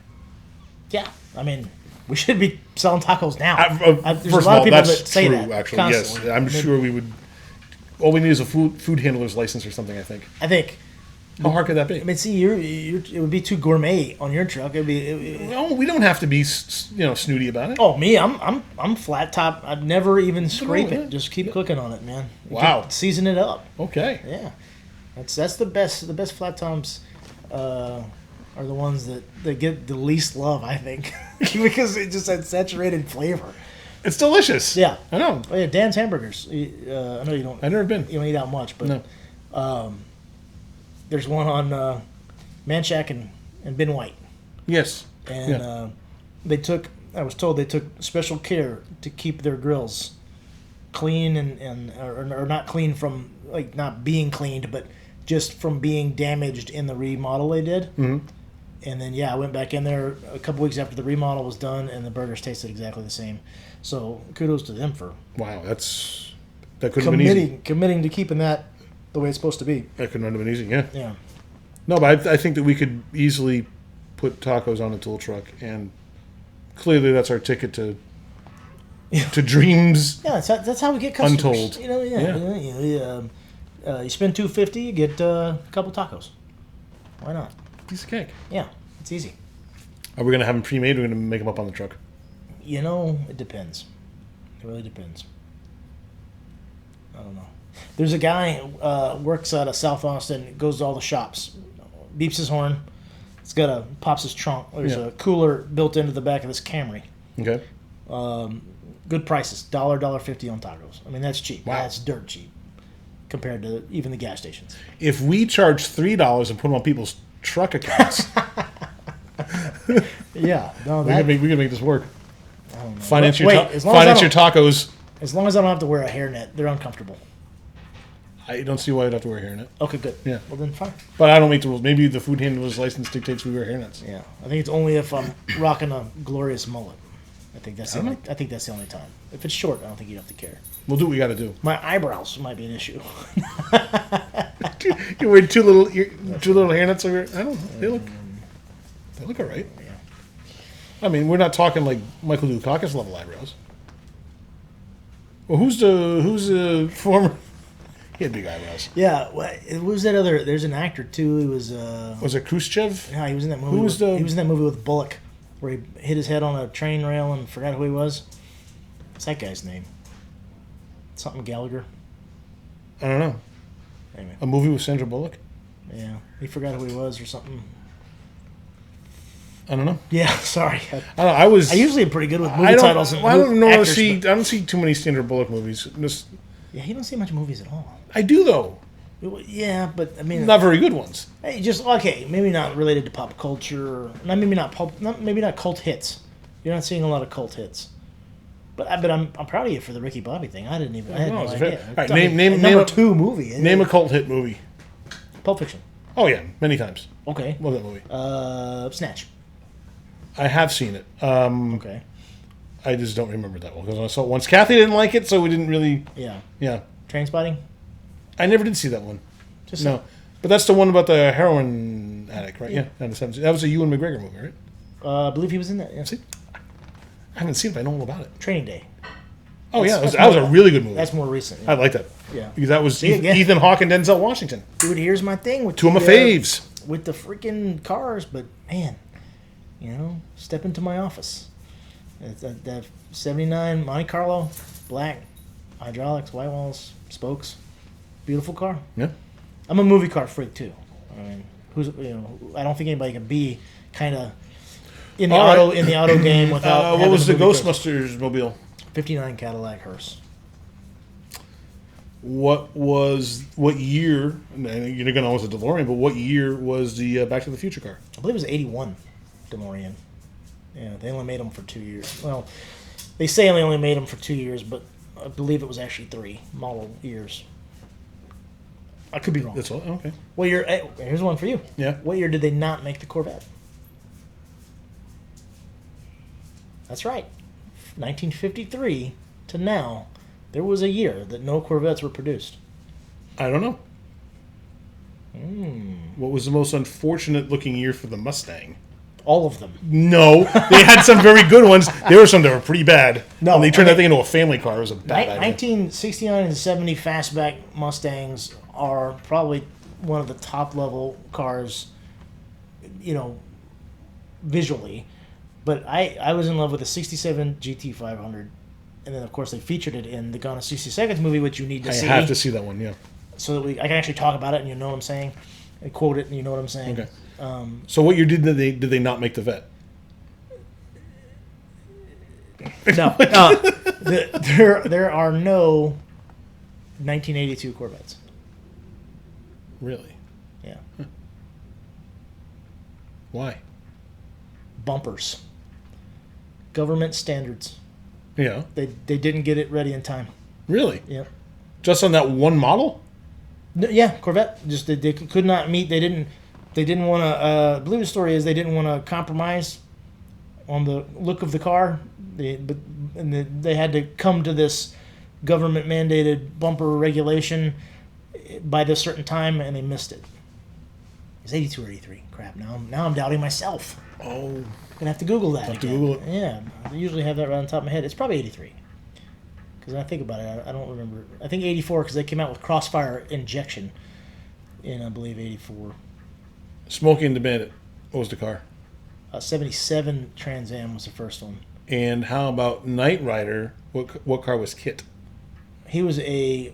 Speaker 2: Yeah. I mean, we should be selling tacos now.
Speaker 1: There's
Speaker 2: a lot of people
Speaker 1: that's
Speaker 2: that say
Speaker 1: true,
Speaker 2: that.
Speaker 1: Actually,
Speaker 2: constantly.
Speaker 1: yes. I'm sure we would. All we need is a food handler's license or something, I think. How hard could that be?
Speaker 2: I mean, see, it would be too gourmet on your truck.
Speaker 1: No, we don't have to be, snooty about it.
Speaker 2: Oh, me, I'm flat top. I'd never even scrape it. Just keep cooking on it, man.
Speaker 1: Wow.
Speaker 2: Season it up.
Speaker 1: Okay.
Speaker 2: Yeah, that's the best. The best flat tops are the ones that get the least love, I think, because it just had saturated flavor.
Speaker 1: It's delicious.
Speaker 2: Yeah,
Speaker 1: I know.
Speaker 2: Oh yeah, Dan's Hamburgers. I know you don't.
Speaker 1: I've never been.
Speaker 2: You don't eat out much, but
Speaker 1: no.
Speaker 2: There's one on Manchac and Ben White.
Speaker 1: Yes.
Speaker 2: And I was told they took special care to keep their grills clean or not clean from like not being cleaned, but just from being damaged in the remodel they did.
Speaker 1: Mm-hmm.
Speaker 2: And then I went back in there a couple weeks after the remodel was done, and the burgers tasted exactly the same. So kudos to them for
Speaker 1: that couldn't have been easy.
Speaker 2: Committing to keeping that the way it's supposed to be.
Speaker 1: That couldn't have been easy. Yeah.
Speaker 2: Yeah.
Speaker 1: No, but I think that we could easily put tacos on a tool truck, and clearly that's our ticket to dreams.
Speaker 2: Yeah, that's how we get customers.
Speaker 1: Untold.
Speaker 2: You spend $250, you get a couple tacos. Why not?
Speaker 1: Piece of cake.
Speaker 2: Yeah, it's easy.
Speaker 1: Are we going to have them pre-made or are we going to make them up on the truck?
Speaker 2: You know, it depends. It really depends. I don't know. There's a guy works out of South Austin, goes to all the shops, beeps his horn. Pops his trunk. There's a cooler built into the back of this Camry.
Speaker 1: Okay.
Speaker 2: Good prices. $1.50 on tacos. I mean, that's cheap.
Speaker 1: Wow.
Speaker 2: That's dirt cheap compared to even the gas stations.
Speaker 1: If we charge $3 and put them on people's truck accounts,
Speaker 2: Yeah. No,
Speaker 1: we can make this work.
Speaker 2: I don't know.
Speaker 1: Finance your
Speaker 2: Wait,
Speaker 1: tacos.
Speaker 2: As long as I don't have to wear a hairnet, they're uncomfortable.
Speaker 1: I don't see why I'd have to wear a hairnet.
Speaker 2: Okay, good.
Speaker 1: Yeah.
Speaker 2: Well, then fine.
Speaker 1: But I don't make the rules. Maybe the food handler's license dictates we wear hairnets.
Speaker 2: Yeah. I think it's only if I'm rocking a glorious mullet. I think that's the only time. If it's short, I don't think you'd have to care.
Speaker 1: We'll do what we got to do.
Speaker 2: My eyebrows might be an issue.
Speaker 1: You wear two little hairnets over. I don't know. They look all right.
Speaker 2: Yeah.
Speaker 1: I mean, we're not talking like Michael Dukakis level eyebrows. Well, who's the former? He had big eyebrows.
Speaker 2: Yeah. What was that other? There's an actor too. He was.
Speaker 1: Was it Khrushchev?
Speaker 2: Yeah, he was in that movie. He was in that movie with Bullock, where he hit his head on a train rail and forgot who he was. What's that guy's name? Something Gallagher.
Speaker 1: I don't know.
Speaker 2: Anyway.
Speaker 1: A movie with Sandra Bullock?
Speaker 2: Yeah, he forgot who he was or something.
Speaker 1: I don't know.
Speaker 2: Yeah, sorry.
Speaker 1: I
Speaker 2: usually am pretty good with movie titles. And
Speaker 1: I don't know.
Speaker 2: actors,
Speaker 1: I don't see too many Sandra Bullock movies.
Speaker 2: Yeah, you don't see much movies at all.
Speaker 1: I do though.
Speaker 2: Yeah, but I mean,
Speaker 1: not very good ones.
Speaker 2: Hey, just okay. Maybe not related to pop culture. Maybe not cult hits. You're not seeing a lot of cult hits. But I'm proud of you for the Ricky Bobby thing. I had no idea.
Speaker 1: All right, name
Speaker 2: number 2 movie.
Speaker 1: Name a cult hit movie.
Speaker 2: Pulp Fiction.
Speaker 1: Oh yeah, many times.
Speaker 2: Okay.
Speaker 1: Love that movie.
Speaker 2: Snatch.
Speaker 1: I have seen it.
Speaker 2: Okay.
Speaker 1: I just don't remember that one because I saw it once. Kathy didn't like it, so we didn't really.
Speaker 2: Yeah.
Speaker 1: Yeah.
Speaker 2: Trainspotting.
Speaker 1: I never did see that one. No, but that's the one about the heroin addict, right? Yeah. That was a Ewan McGregor movie, right?
Speaker 2: I believe he was in that. Yeah.
Speaker 1: See? I haven't seen it, but I know all about it.
Speaker 2: Training Day.
Speaker 1: Oh, that was a really good movie.
Speaker 2: That's more recent. Yeah.
Speaker 1: I like that.
Speaker 2: Yeah.
Speaker 1: Because that was Ethan Hawke and Denzel Washington.
Speaker 2: Dude, here's my thing with
Speaker 1: two of my faves.
Speaker 2: With the freaking cars, but man, step into my office. That 79 Monte Carlo, black, hydraulics, white walls, spokes. Beautiful car.
Speaker 1: Yeah.
Speaker 2: I'm a movie car freak too. I mean, I don't think anybody can be kind of in the auto game without.
Speaker 1: What was the Ghostbusters mobile?
Speaker 2: 59 Cadillac hearse.
Speaker 1: What year? You're going to know it's a DeLorean, but what year was the Back to the Future car?
Speaker 2: I believe it was 81 DeLorean. Yeah, they only made them for 2 years. Well, they say they only made them for 2 years, but I believe it was actually 3 model years. I could be wrong.
Speaker 1: That's all. Okay.
Speaker 2: What year? Here's one for you.
Speaker 1: Yeah.
Speaker 2: What year did they not make the Corvette? That's right. 1953 to now, there was a year that no Corvettes were produced.
Speaker 1: I don't know. What was the most unfortunate looking year for the Mustang?
Speaker 2: All of them.
Speaker 1: No, they had some very good ones. There were some that were pretty bad.
Speaker 2: No,
Speaker 1: and they turned that thing into a family car. It was a bad idea.
Speaker 2: 1969 and 70 fastback Mustangs are probably one of the top level cars, visually. But I was in love with the 67 GT500. And then, of course, they featured it in the Gone in 60 Seconds movie, which you need to see.
Speaker 1: I have to see that one, yeah.
Speaker 2: So that I can actually talk about it and you know what I'm saying. And quote it and you know what I'm saying.
Speaker 1: Okay. So what year did they not make the Vet?
Speaker 2: No. There are no 1982 Corvettes.
Speaker 1: Really?
Speaker 2: Yeah.
Speaker 1: Huh. Why?
Speaker 2: Bumpers. Government standards.
Speaker 1: Yeah.
Speaker 2: They didn't get it ready in time.
Speaker 1: Really?
Speaker 2: Yep.
Speaker 1: Just on that one model?
Speaker 2: No, yeah, Corvette. Just they could not meet. They didn't want to. I believe the story is they didn't want to compromise on the look of the car. They had to come to this government mandated bumper regulation by this certain time, and they missed it. It's 82 or 83. Crap. Now I'm doubting myself.
Speaker 1: Oh.
Speaker 2: I'm gonna have to Google that.
Speaker 1: Have to Google it.
Speaker 2: Yeah, I usually have that right on top of my head. It's probably 83. Because when I think about it, I don't remember. I think 84 because they came out with Crossfire Injection in, I believe, 84.
Speaker 1: Smokey and the Bandit. What was the car?
Speaker 2: 77 Trans Am was the first one.
Speaker 1: And how about Knight Rider? What car was Kit?
Speaker 2: He was a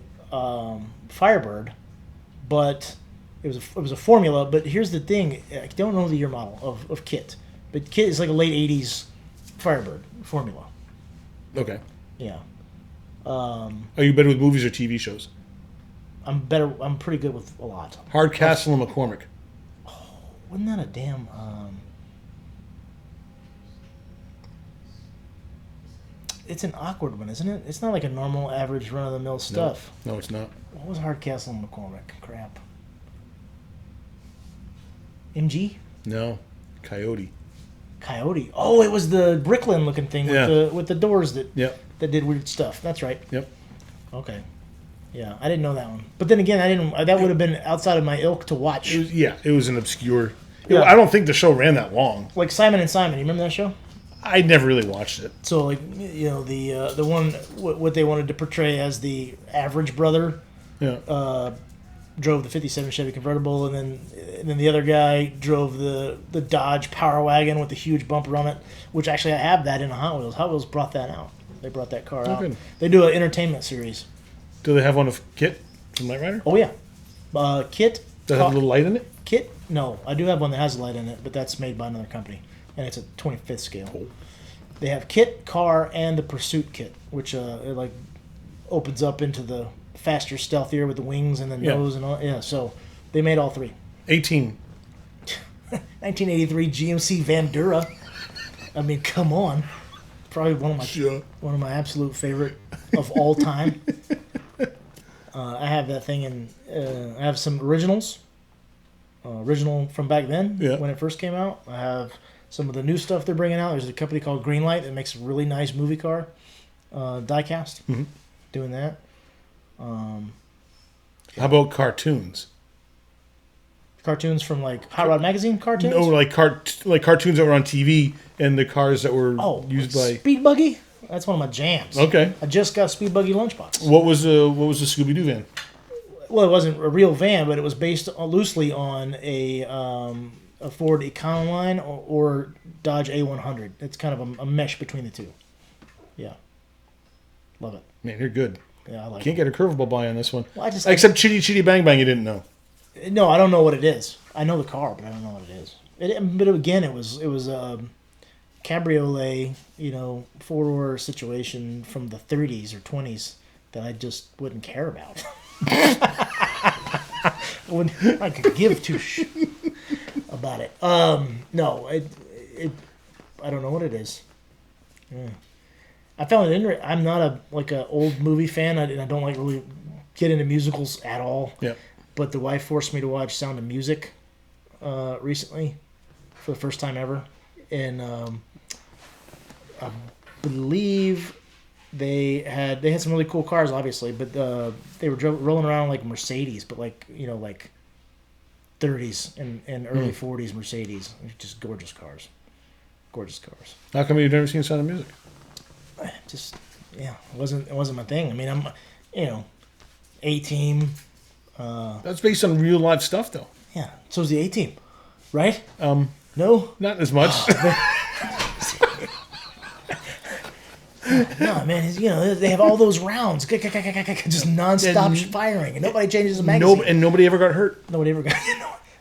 Speaker 2: Firebird, but it was a Formula. But here's the thing: I don't know the year model of Kit, but Kit is like a late '80s Firebird Formula.
Speaker 1: Okay.
Speaker 2: Yeah.
Speaker 1: Are you better with movies or TV shows?
Speaker 2: I'm better. I'm pretty good with a lot.
Speaker 1: Hardcastle and McCormick.
Speaker 2: Wasn't that a damn? It's an awkward one, isn't it? It's not like a normal, average, run-of-the-mill stuff.
Speaker 1: No, it's not.
Speaker 2: What was Hardcastle and McCormick? Crap. MG?
Speaker 1: No. Coyote.
Speaker 2: Coyote. Oh, it was the Bricklin-looking thing with the doors that did weird stuff. That's right.
Speaker 1: Yep.
Speaker 2: Okay. Yeah, I didn't know that one. But then again, I didn't. That would have been outside of my ilk to watch.
Speaker 1: It was an obscure.
Speaker 2: Yeah.
Speaker 1: I don't think the show ran that long.
Speaker 2: Like Simon and Simon. You remember that show?
Speaker 1: I never really watched it.
Speaker 2: So, like, you know, the one what they wanted to portray as the average brother, drove the '57 Chevy convertible, and then the other guy drove the Dodge Power Wagon with the huge bumper on it. Which actually I have that in a Hot Wheels. Hot Wheels brought that out. They brought that car out. Good. They do an entertainment series.
Speaker 1: Do they have one of Kit from Knight Rider?
Speaker 2: Oh yeah, Kit.
Speaker 1: Does it have a little light in it?
Speaker 2: Kit? No, I do have one that has a light in it, but that's made by another company, and it's a 25th scale. Cool. They have Kit, Car, and the Pursuit Kit, which it like opens up into the faster, stealthier with the wings and the nose and all. Yeah, so they made all three. 1983 GMC Vandura. I mean, come on. Probably one of my absolute favorite of all time. I have that thing, and I have some originals. Original from back then when it first came out. I have some of the new stuff they're bringing out. There's a company called Greenlight that makes a really nice movie car diecast. Mm-hmm. Doing that.
Speaker 1: How about cartoons?
Speaker 2: Cartoons from like Hot Rod Magazine cartoons?
Speaker 1: No, like cartoons that were on TV and the cars that were used by
Speaker 2: Speed Buggy. That's one of my jams.
Speaker 1: Okay.
Speaker 2: I just got a Speed Buggy lunchbox.
Speaker 1: What was the Scooby Doo van?
Speaker 2: Well, it wasn't a real van, but it was based loosely on a Ford Econoline or Dodge A100. It's kind of a mesh between the two. Yeah. Love it.
Speaker 1: Man, you're good.
Speaker 2: Yeah, I like it.
Speaker 1: Can't get a curveball by on this one.
Speaker 2: Well,
Speaker 1: except Chitty Chitty Bang Bang, you didn't know.
Speaker 2: No, I don't know what it is. I know the car, but I don't know what it is. But again, it was a cabriolet, four-door situation from the 30s or 20s that I just wouldn't care about. I could give two about it. No, I don't know what it is. Yeah. I found it interesting. I'm not a old movie fan, and I don't really get into musicals at all.
Speaker 1: Yeah. But
Speaker 2: the wife forced me to watch Sound of Music recently for the first time ever, and I believe they had some really cool cars, obviously, but they were rolling around like Mercedes, but like 30s and early 40s Mercedes, just gorgeous cars.
Speaker 1: How come you've never seen Sound of Music?
Speaker 2: Just it wasn't my thing. I mean, I'm A-Team.
Speaker 1: That's based on real life stuff, though.
Speaker 2: Yeah, so's the A-Team, right?
Speaker 1: No, not as much.
Speaker 2: No, man, they have all those rounds, just nonstop firing, and nobody changes the magazine.
Speaker 1: And nobody ever got hurt.
Speaker 2: Nobody ever got.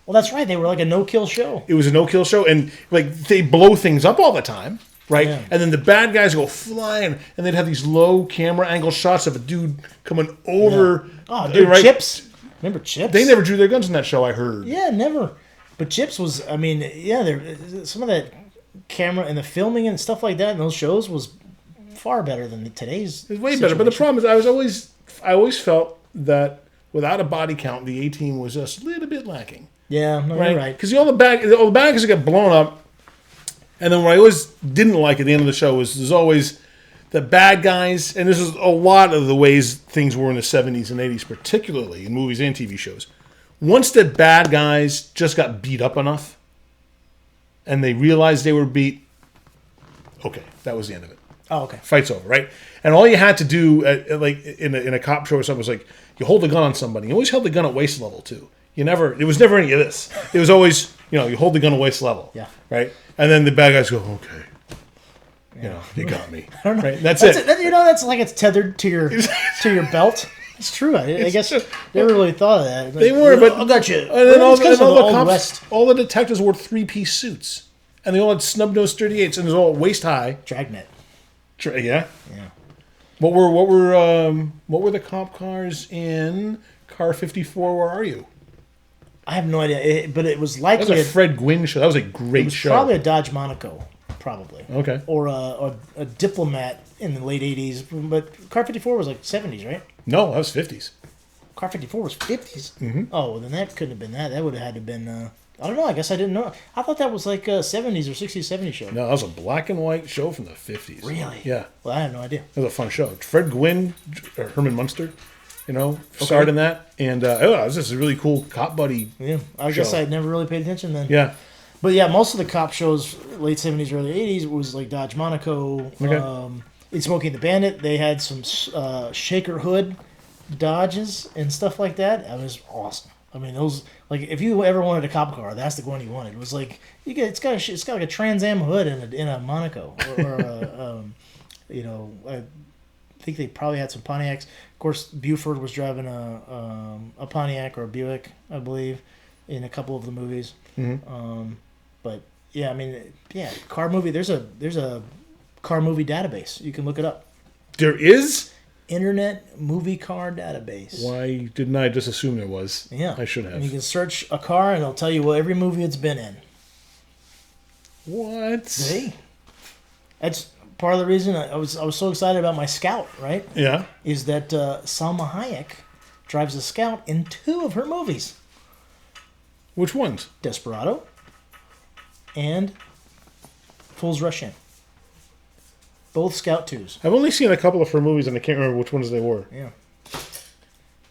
Speaker 2: Well, that's right. They were like a no-kill show.
Speaker 1: It was a no-kill show, and they blow things up all the time, right? Yeah. And then the bad guys go flying, and they'd have these low camera angle shots of a dude coming over.
Speaker 2: Yeah. Oh, dude, right? Chips. Remember Chips?
Speaker 1: They never drew their guns in that show, I heard.
Speaker 2: Yeah, never. But Chips was, some of that camera and the filming and stuff like that in those shows was far better than today's.
Speaker 1: It's way better. But the problem is, I always felt that without a body count, the A-Team was just a little bit lacking.
Speaker 2: Yeah, no, you're right.
Speaker 1: Because all the bad guys get blown up, and then what I always didn't like at the end of the show was there's always the bad guys, and this is a lot of the ways things were in the 70s and 80s, particularly in movies and TV shows. Once the bad guys just got beat up enough, and they realized they were beat, okay, that was the end of it.
Speaker 2: Oh, okay.
Speaker 1: Fight's over, right? And all you had to do, in a cop show or something, was you hold the gun on somebody. You always held the gun at waist level too. It was never any of this. It was always you hold the gun at waist level.
Speaker 2: Yeah.
Speaker 1: Right? And then the bad guys go, okay. You got me.
Speaker 2: I don't know.
Speaker 1: Right? That's it.
Speaker 2: That's like it's tethered to your belt. It's true. I guess they never really thought of that.
Speaker 1: They were, but
Speaker 2: I got you.
Speaker 1: And then all the cops,
Speaker 2: West.
Speaker 1: all the detectives wore 3-piece suits, and they all had snub-nosed 38s, and it was all waist high.
Speaker 2: Dragnet.
Speaker 1: Yeah.
Speaker 2: Yeah.
Speaker 1: What were the cop cars in Car 54? Where are you?
Speaker 2: I have no idea, but it was
Speaker 1: That
Speaker 2: likely
Speaker 1: was a Fred Gwynn show. That was a great show.
Speaker 2: Probably a Dodge Monaco, probably.
Speaker 1: Okay.
Speaker 2: Or a Diplomat in the late 80s, but Car 54 was like 70s, right?
Speaker 1: No, that was 50s.
Speaker 2: Car 54 was 50s?
Speaker 1: Mm-hmm.
Speaker 2: Oh, well, then that couldn't have been that. That would have had to have been, I don't know, I guess I didn't know. I thought that was like a 70s or 60s, 70s show.
Speaker 1: No, that was a black and white show from the 50s.
Speaker 2: Really?
Speaker 1: Yeah.
Speaker 2: Well, I had no idea.
Speaker 1: It was a fun show. Fred Gwynn, or Herman Munster, starred in that. And it was just a really cool cop buddy
Speaker 2: Yeah, I guess I never really paid attention then.
Speaker 1: Yeah.
Speaker 2: But yeah, most of the cop shows, late 70s, early 80s, was like Dodge Monaco.
Speaker 1: Okay.
Speaker 2: In Smokey and the Bandit, they had some Shaker Hood Dodges and stuff like that. That was awesome. I mean, those, like, if you ever wanted a cop car, that's the one you wanted. It was like, it's got like a Trans Am hood in a Monaco. Or I think they probably had some Pontiacs. Of course, Buford was driving a Pontiac or a Buick, I believe, in a couple of the movies.
Speaker 1: Mm-hmm.
Speaker 2: But yeah, I mean, yeah, car movie. There's a car movie database. You can look it up.
Speaker 1: There is?
Speaker 2: Internet movie car database.
Speaker 1: Why didn't I just assume there was?
Speaker 2: Yeah,
Speaker 1: I should have.
Speaker 2: And you can search a car, and it'll tell you every movie it's been in.
Speaker 1: What?
Speaker 2: See, that's part of the reason I was so excited about my Scout. Right?
Speaker 1: Yeah.
Speaker 2: Is that Salma Hyek drives a Scout in 2 of her movies.
Speaker 1: Which ones?
Speaker 2: Desperado and Fools Rush In. Both Scout 2s.
Speaker 1: I've only seen a couple of her movies, and I can't remember which ones they were.
Speaker 2: Yeah.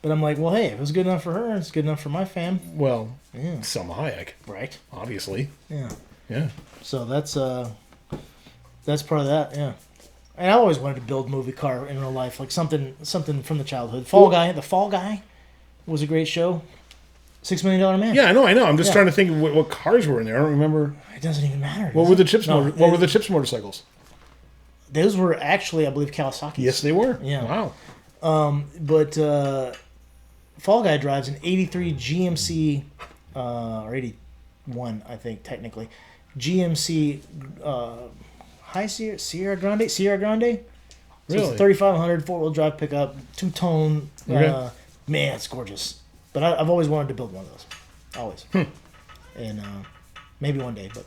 Speaker 2: But I'm like, well, hey, if it was good enough for her, it's good enough for my fam.
Speaker 1: Well,
Speaker 2: yeah.
Speaker 1: Salma Hayek.
Speaker 2: Right.
Speaker 1: Obviously.
Speaker 2: Yeah.
Speaker 1: Yeah.
Speaker 2: So that's part of that, yeah. And I always wanted to build movie car in real life, like something from the childhood. The Fall Guy was a great show. $6 Million Man.
Speaker 1: Yeah, I know. I'm just trying to think of what cars were in there. I don't remember.
Speaker 2: It doesn't even matter.
Speaker 1: What were the Chips? What were the Chips motorcycles?
Speaker 2: Those were actually, I believe, Kawasaki's.
Speaker 1: Yes, they were.
Speaker 2: Yeah.
Speaker 1: Wow.
Speaker 2: But Fall Guy drives an '83 GMC, or '81, I think technically, GMC High Sierra Grande. So
Speaker 1: Really?
Speaker 2: it's a 3500 4-wheel drive pickup, 2-tone.
Speaker 1: Okay.
Speaker 2: Man, it's gorgeous. But I've always wanted to build one of those. Always. And maybe one day, but...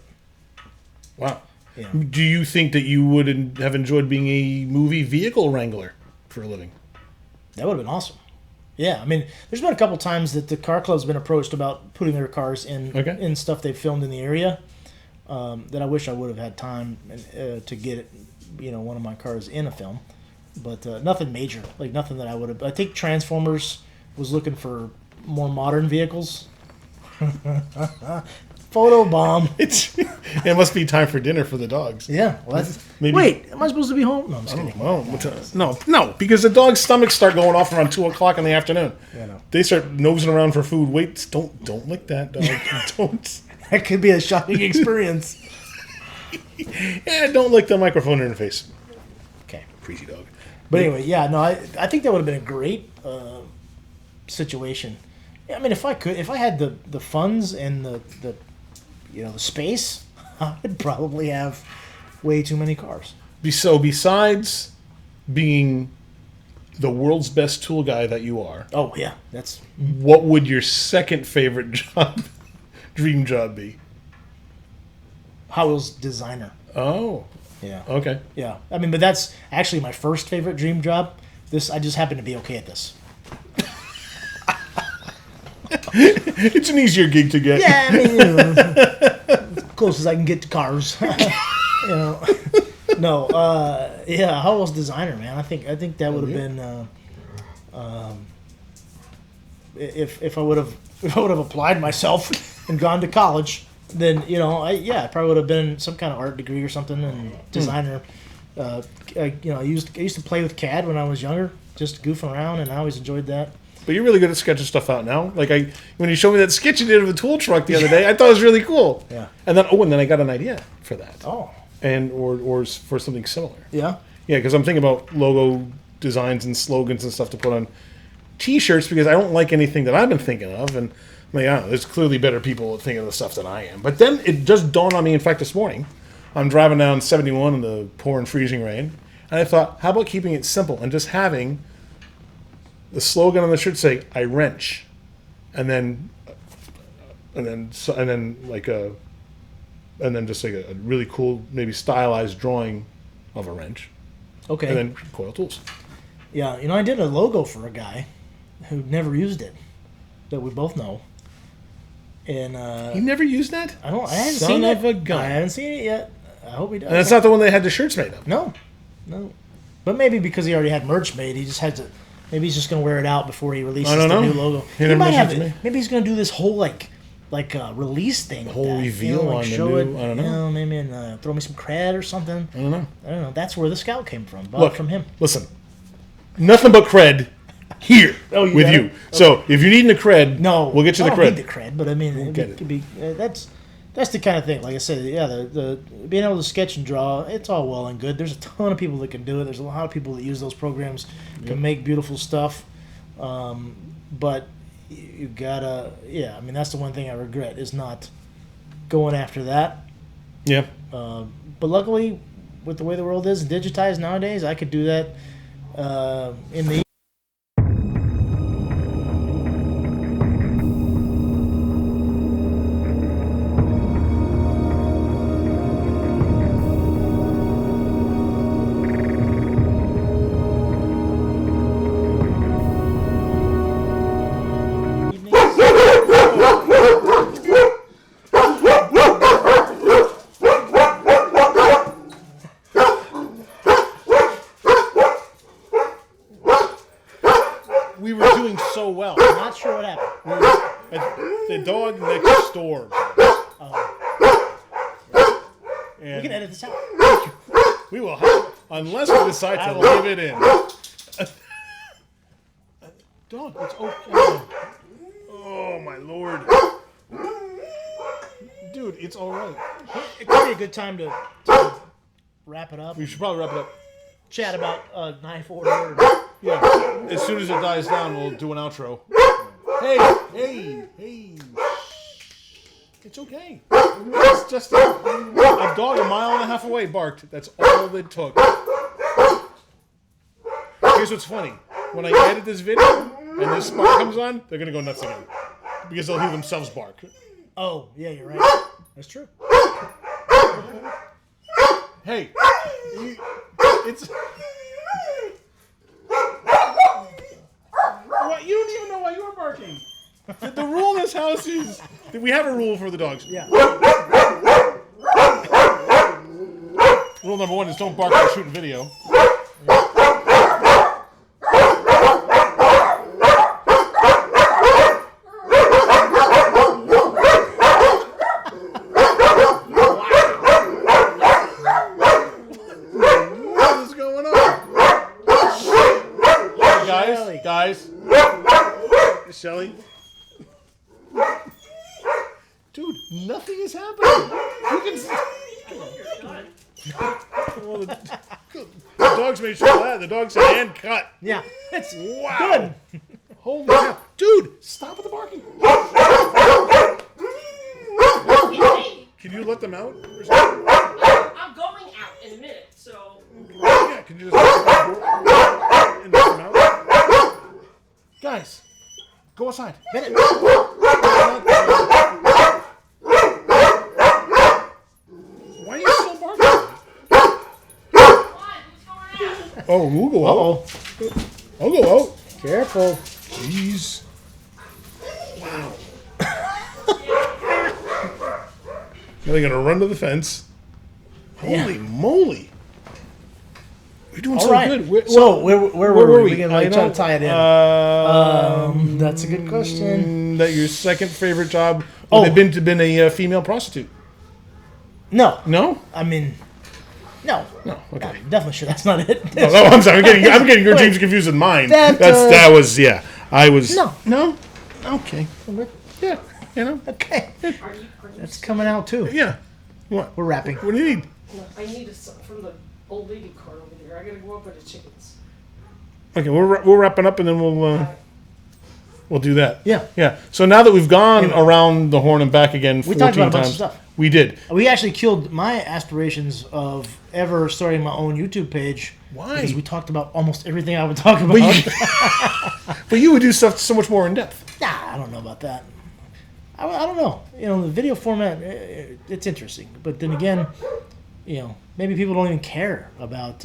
Speaker 1: Wow.
Speaker 2: Yeah.
Speaker 1: Do you think that you would have enjoyed being a movie vehicle wrangler for a living?
Speaker 2: That would have been awesome. Yeah, I mean, there's been a couple times that the car club's been approached about putting their cars in stuff they've filmed in the area. That I wish I would have had time to get it, one of my cars in a film, but nothing major, like nothing that I would have. I think Transformers was looking for more modern vehicles. Photo bomb.
Speaker 1: It must be time for dinner for the dogs.
Speaker 2: Yeah. Well,
Speaker 1: Maybe.
Speaker 2: Wait, am I supposed to be home? No, I'm just kidding.
Speaker 1: No, because the dog's stomachs start going off around 2:00 in the afternoon.
Speaker 2: Yeah, no.
Speaker 1: They start nosing around for food. Wait, don't lick that dog. Don't.
Speaker 2: That could be a shocking experience.
Speaker 1: Yeah, don't lick the microphone interface.
Speaker 2: Okay.
Speaker 1: Crazy dog.
Speaker 2: But anyway, yeah, no, I think that would have been a great situation. I mean, if I had the funds and the space, I would probably have way too many cars.
Speaker 1: So besides being the world's best tool guy that you are,
Speaker 2: oh yeah, that's
Speaker 1: what would your second favorite dream job be?
Speaker 2: Hot Wheels designer.
Speaker 1: Oh.
Speaker 2: Yeah.
Speaker 1: Okay.
Speaker 2: Yeah. I mean, but that's actually my first favorite dream job. I just happen to be okay at this.
Speaker 1: It's an easier gig to get.
Speaker 2: Yeah, I mean, as close as I can get to cars. No, yeah, Hot Wheels designer, man. I think that would have been if I would have applied myself and gone to college, then I probably would have been some kind of art degree or something and designer. I used to play with CAD when I was younger, just goofing around, and I always enjoyed that.
Speaker 1: But you're really good at sketching stuff out now. Like when you showed me that sketch you did of the tool truck the other day, I thought it was really cool.
Speaker 2: Yeah.
Speaker 1: And then I got an idea for that.
Speaker 2: Oh.
Speaker 1: And or for something similar.
Speaker 2: Yeah.
Speaker 1: Yeah, because I'm thinking about logo designs and slogans and stuff to put on T-shirts because I don't like anything that I've been thinking of, and like, I don't know, there's clearly better people thinking of the stuff than I am. But then it just dawned on me. In fact, this morning, I'm driving down 71 in the pouring freezing rain, and I thought, how about keeping it simple and just having the slogan on the shirt say "I wrench," and then just like a really cool, maybe stylized drawing of a wrench.
Speaker 2: Okay.
Speaker 1: And then Coyle tools.
Speaker 2: Yeah, I did a logo for a guy who never used it, that we both know. And
Speaker 1: You never used that?
Speaker 2: I haven't
Speaker 1: Son
Speaker 2: seen
Speaker 1: of
Speaker 2: it.
Speaker 1: a gun.
Speaker 2: I haven't seen it yet. I hope he does.
Speaker 1: And that's not the one they had the shirts made of.
Speaker 2: No. But maybe because he already had merch made, he just had to. Maybe he's just gonna wear it out before he releases the new logo.
Speaker 1: He
Speaker 2: He
Speaker 1: never
Speaker 2: might have
Speaker 1: mentioned
Speaker 2: it.
Speaker 1: to me.
Speaker 2: Maybe he's gonna do this whole release thing. The
Speaker 1: whole reveal on the
Speaker 2: show
Speaker 1: new-
Speaker 2: it.
Speaker 1: I don't know.
Speaker 2: Maybe and throw me some cred or something.
Speaker 1: I don't know.
Speaker 2: I don't know. That's where the scout came from. Bought
Speaker 1: Look,
Speaker 2: from him.
Speaker 1: Listen, nothing but cred here
Speaker 2: You
Speaker 1: with
Speaker 2: got
Speaker 1: you.
Speaker 2: it?
Speaker 1: So if you're needing the cred,
Speaker 2: No,
Speaker 1: we'll get you the
Speaker 2: I
Speaker 1: cred.
Speaker 2: don't need the cred, but I mean,
Speaker 1: get
Speaker 2: it could be. That's the kind of thing. Like I said, yeah, the being able to sketch and draw, it's all well and good. There's a ton of people that can do it. There's a lot of people that use those programs to make beautiful stuff. But you gotta, yeah. I mean, that's the one thing I regret is not going after that.
Speaker 1: Yeah.
Speaker 2: But luckily, with the way the world is digitized nowadays, I could do that in the.
Speaker 1: We were doing so well.
Speaker 2: I'm not sure what happened.
Speaker 1: The dog next door.
Speaker 2: We can edit this out.
Speaker 1: We will have, unless we decide to leave it in. Dog, it's okay. Oh my lord. Dude, it's alright.
Speaker 2: It could be a good time to wrap it up.
Speaker 1: We should probably wrap it up.
Speaker 2: Chat about knife order.
Speaker 1: Yeah. As soon as it dies down, we'll do an outro. Hey. It's okay. It's just a dog a mile and a half away barked. That's all it took. Here's what's funny. When I edit this video and this bark comes on, they're going to go nuts again. Because they'll hear themselves bark.
Speaker 2: Oh, yeah, you're right. That's true.
Speaker 1: Hey. It's... What? You don't even know why you were barking. The rule in this house is... We have a rule for the dogs.
Speaker 2: Yeah.
Speaker 1: Rule number one is don't bark while shooting video. What is going on? Guys. Shelly. Dude, nothing is happening. You can see. Well, the dogs made sure of that. The dog said, "And cut."
Speaker 2: Yeah. It's
Speaker 1: Wow. Good. Holy cow. Dude, stop with the barking. Can you let them out?
Speaker 3: I'm going out in a minute, so...
Speaker 1: Yeah, can you just open the door and let them out? Guys, go outside.
Speaker 2: Minute.
Speaker 1: Why are you still barking?
Speaker 3: Why? What's going on?
Speaker 1: Oh, we'll go out. I'll go out.
Speaker 2: Careful.
Speaker 1: Jeez. Wow. Now they're gonna run to the fence. Holy moly! We're doing
Speaker 2: All
Speaker 1: so
Speaker 2: right.
Speaker 1: good.
Speaker 2: Where were we? We can
Speaker 1: I
Speaker 2: try
Speaker 1: know.
Speaker 2: to tie it in. That's a good question.
Speaker 1: That your second favorite job would have been a female prostitute.
Speaker 2: No.
Speaker 1: No?
Speaker 2: I mean, no.
Speaker 1: No. Okay.
Speaker 2: Definitely sure that's not it.
Speaker 1: No, I'm sorry. I'm getting your dreams confused with mine.
Speaker 2: That,
Speaker 1: That was yeah. I was
Speaker 2: No.
Speaker 1: Okay. Yeah.
Speaker 2: Okay.
Speaker 3: Are you
Speaker 2: That's coming out too.
Speaker 1: Yeah. What?
Speaker 2: We're wrapping.
Speaker 1: What do you need?
Speaker 3: No, I need a from the old lady card over there. I gotta go up with the chickens.
Speaker 1: Okay, we're wrapping up and then we'll do that.
Speaker 2: Yeah.
Speaker 1: Yeah. So now that we've gone around the horn and back again 14
Speaker 2: talked about a bunch
Speaker 1: times,
Speaker 2: of stuff.
Speaker 1: we did.
Speaker 2: We actually killed my aspirations of ever starting my own YouTube page.
Speaker 1: Why?
Speaker 2: Because we talked about almost everything I would talk about.
Speaker 1: But you would do stuff so much more in depth.
Speaker 2: Nah, I don't know about that. I don't know. The video format, it's interesting. But then again, maybe people don't even care about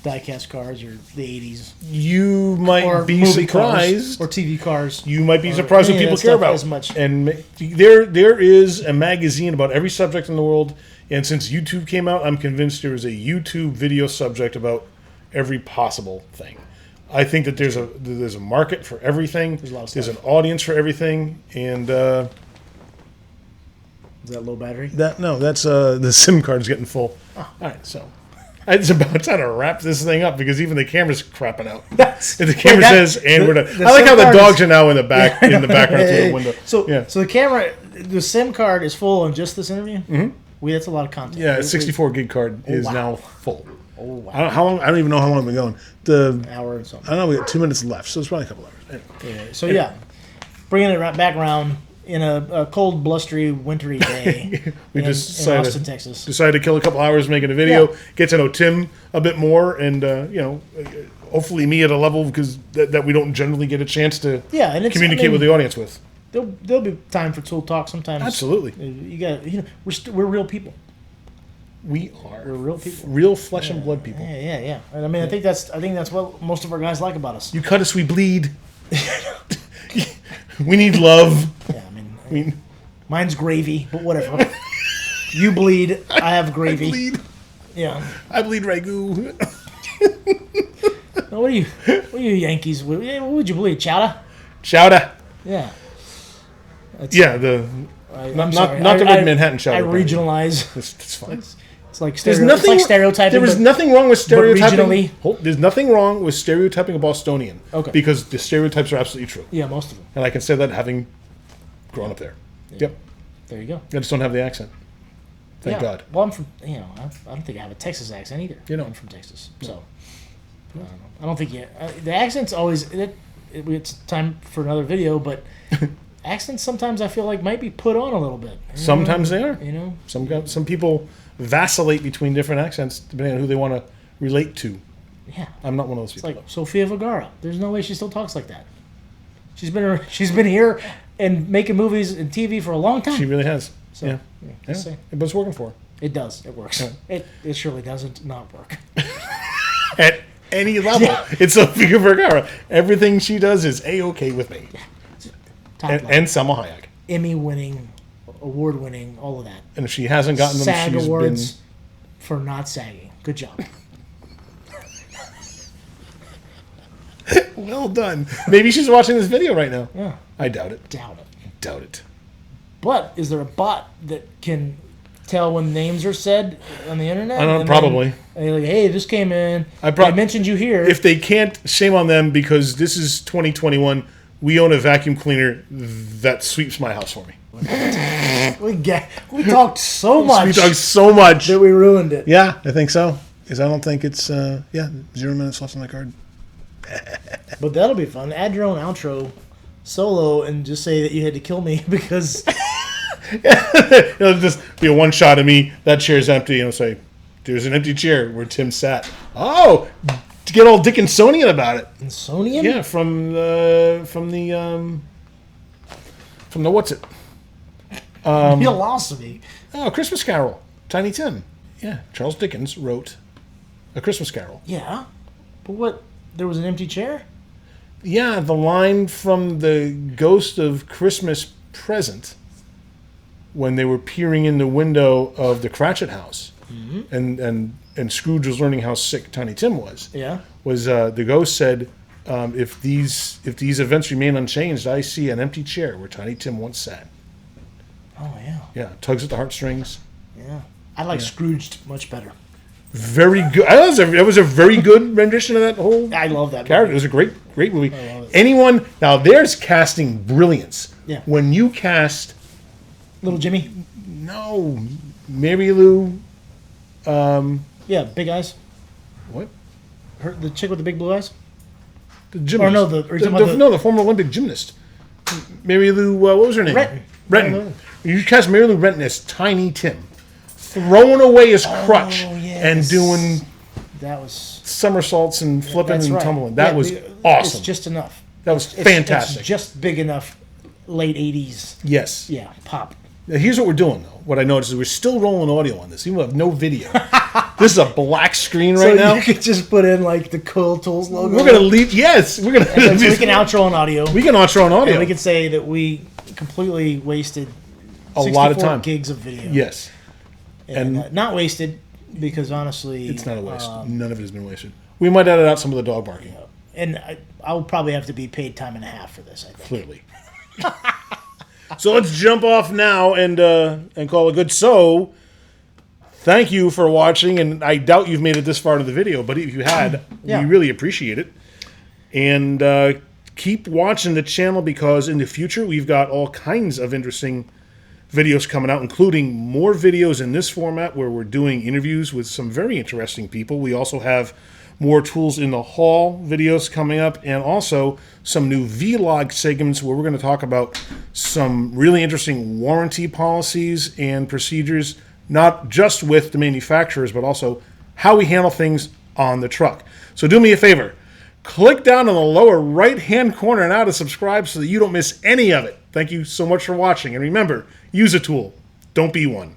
Speaker 2: die-cast cars or the 80s.
Speaker 1: You might
Speaker 2: Or
Speaker 1: be
Speaker 2: movie
Speaker 1: surprised.
Speaker 2: cars, or TV cars.
Speaker 1: You might be surprised what
Speaker 2: any of
Speaker 1: people
Speaker 2: that
Speaker 1: care
Speaker 2: stuff
Speaker 1: about.
Speaker 2: as much.
Speaker 1: And there is a magazine about every subject in the world. And since YouTube came out, I'm convinced there is a YouTube video subject about every possible thing. I think that there's a market for everything.
Speaker 2: There's a lot of
Speaker 1: There's an
Speaker 2: stuff.
Speaker 1: audience for everything. And
Speaker 2: Is that low battery?
Speaker 1: that's the SIM card's getting full. All right, so it's about time to wrap this thing up because even the camera's crapping out. And the camera says, "And we're done." I like how the dogs are now in the back in the background through the window.
Speaker 2: So
Speaker 1: yeah.
Speaker 2: so the SIM card is full on just this interview. Mm-hmm. That's a lot of content.
Speaker 1: Yeah, a 64 gig card is
Speaker 2: wow.
Speaker 1: now full.
Speaker 2: Oh wow.
Speaker 1: I don't even know how long we've been going.
Speaker 2: An hour and something.
Speaker 1: I don't know. We got 2 minutes left, so it's probably a couple hours. Anyway.
Speaker 2: So bringing it right back around in a cold, blustery, wintry day.
Speaker 1: We
Speaker 2: in Austin, Texas.
Speaker 1: Decided to kill a couple hours making a video,
Speaker 2: Yeah.
Speaker 1: get to know Tim a bit more, and hopefully me at a level because that we don't generally get a chance to
Speaker 2: And it's,
Speaker 1: communicate with the audience with.
Speaker 2: There'll be time for tool talk sometimes.
Speaker 1: Absolutely,
Speaker 2: You got we're real people.
Speaker 1: we are.
Speaker 2: We're real people.
Speaker 1: Real flesh and blood people.
Speaker 2: Yeah. And I mean, I think that's what most of our guys like about us.
Speaker 1: You cut us, we bleed. We need love.
Speaker 2: Yeah, I mean, mine's gravy, but whatever. You bleed, I have gravy.
Speaker 1: I bleed.
Speaker 2: Yeah.
Speaker 1: I bleed ragu.
Speaker 2: Now, what are you Yankees? What would you bleed? Chowder?
Speaker 1: Chowder.
Speaker 2: Yeah.
Speaker 1: Yeah, the
Speaker 2: I'm
Speaker 1: not
Speaker 2: sorry.
Speaker 1: the red Manhattan chowder.
Speaker 2: I regionalize.
Speaker 1: It's fine.
Speaker 2: It's like
Speaker 1: There's
Speaker 2: it's like stereotyping.
Speaker 1: There is
Speaker 2: but
Speaker 1: nothing wrong with stereotyping.
Speaker 2: regionally.
Speaker 1: There's nothing wrong with stereotyping a Bostonian.
Speaker 2: Okay.
Speaker 1: Because the stereotypes are absolutely true.
Speaker 2: Yeah, most of them.
Speaker 1: And I can say that having grown up there. Yep.
Speaker 2: There you go.
Speaker 1: I just don't have the accent. Thank God.
Speaker 2: Well, I'm from. I don't think I have a Texas accent either. I'm from Texas, so I don't think the accent's always. It's time for another video, but accents sometimes I feel like might be put on a little bit.
Speaker 1: Sometimes they are.
Speaker 2: Some
Speaker 1: people vacillate between different accents depending on who they want to relate to.
Speaker 2: Yeah.
Speaker 1: I'm not one of those
Speaker 2: It's
Speaker 1: people.
Speaker 2: like Sofia Vergara. There's no way she still talks like that. She's been here and making movies and TV for a long time.
Speaker 1: She really has.
Speaker 2: So,
Speaker 1: yeah.
Speaker 2: just saying.
Speaker 1: But it's working for her.
Speaker 2: It does. It works.
Speaker 1: Yeah.
Speaker 2: It surely doesn't not work.
Speaker 1: At any level. It's Sofia Vergara. Everything she does is A-okay with me.
Speaker 2: Top line.
Speaker 1: And Salma Hyek.
Speaker 2: Emmy-winning, award-winning, all of that.
Speaker 1: And if she hasn't gotten them,
Speaker 2: SAG
Speaker 1: she's
Speaker 2: awards for not sagging. Good job.
Speaker 1: been well done. Maybe she's watching this video right now.
Speaker 2: Yeah.
Speaker 1: I doubt it.
Speaker 2: Doubt it. But is there a bot that can tell when names are said on the internet?
Speaker 1: I don't know, probably.
Speaker 2: And you're like, hey, this came in.
Speaker 1: I
Speaker 2: mentioned you here.
Speaker 1: If they can't, shame on them because this is 2021. We own a vacuum cleaner that sweeps my house for me.
Speaker 2: we talked so much.
Speaker 1: We talked so much
Speaker 2: that we ruined it.
Speaker 1: Yeah, I think so. Because I don't think it's 0 minutes left on that card.
Speaker 2: But that'll be fun. Add your own outro solo and just say that you had to kill me because
Speaker 1: It'll just be a one shot of me. That chair's empty, and I'll say, "There's an empty chair where Tim sat." Oh, to get all Dickinsonian about it.
Speaker 2: Dickinsonian?
Speaker 1: Yeah, from the what's it?
Speaker 2: You lost me.
Speaker 1: Oh, Christmas Carol. Tiny Tim. Yeah, Charles Dickens wrote A Christmas Carol.
Speaker 2: Yeah, but what? There was an empty chair?
Speaker 1: Yeah, the line from the Ghost of Christmas Present when they were peering in the window of the Ratchet house, and Scrooge was learning how sick Tiny Tim was.
Speaker 2: Yeah.
Speaker 1: Was the ghost said, if these events remain unchanged, I see an empty chair where Tiny Tim once sat.
Speaker 2: Oh yeah.
Speaker 1: Yeah, tugs at the heartstrings.
Speaker 2: Yeah. I like Scrooged much better.
Speaker 1: Very good. That was a very good rendition of that whole
Speaker 2: I love that
Speaker 1: character.
Speaker 2: movie.
Speaker 1: It was a great movie.
Speaker 2: I love it.
Speaker 1: Anyone now? There's casting brilliance.
Speaker 2: Yeah.
Speaker 1: When you cast
Speaker 2: Little Jimmy.
Speaker 1: Mary Lou.
Speaker 2: Yeah, big eyes.
Speaker 1: What?
Speaker 2: The chick with the big blue eyes.
Speaker 1: The gymnast.
Speaker 2: Or no,
Speaker 1: the former Olympic gymnast. Mary Lou. What was her name?
Speaker 2: Renton.
Speaker 1: You cast Mary Lou Renton as Tiny Tim, throwing away his crutch
Speaker 2: yes.
Speaker 1: and doing
Speaker 2: That was
Speaker 1: somersaults and flipping
Speaker 2: that's
Speaker 1: and
Speaker 2: right.
Speaker 1: tumbling. That was
Speaker 2: It's
Speaker 1: awesome.
Speaker 2: just enough.
Speaker 1: That was fantastic.
Speaker 2: It's just big enough. Late 80s.
Speaker 1: Yes.
Speaker 2: Yeah, pop.
Speaker 1: Now, here's what we're doing, though. What I noticed is we're still rolling audio on this, even though we have no video. This is a black screen right now.
Speaker 2: You could just put in like the Coyle Tools logo.
Speaker 1: We're gonna leave. Yes, we're gonna.
Speaker 2: So we can outro on audio.
Speaker 1: We can outro on audio.
Speaker 2: And we can say that we completely wasted
Speaker 1: a lot of time.
Speaker 2: gigs of video.
Speaker 1: Yes,
Speaker 2: and not wasted because honestly,
Speaker 1: it's not a waste. None of it has been wasted. We might edit out some of the dog barking.
Speaker 2: And I'll probably have to be paid time and a half for this. I think.
Speaker 1: Clearly. So let's jump off now and call it good. So, thank you for watching, and I doubt you've made it this far into the video, but if you had, we really appreciate it. And keep watching the channel because in the future we've got all kinds of interesting videos coming out, including more videos in this format where we're doing interviews with some very interesting people. We also have more Tools in the Hall videos coming up, and also some new vlog segments where we're going to talk about some really interesting warranty policies and procedures, not just with the manufacturers, but also how we handle things on the truck. So do me a favor. Click down in the lower right-hand corner now to subscribe so that you don't miss any of it. Thank you so much for watching. And remember, use a tool. Don't be one.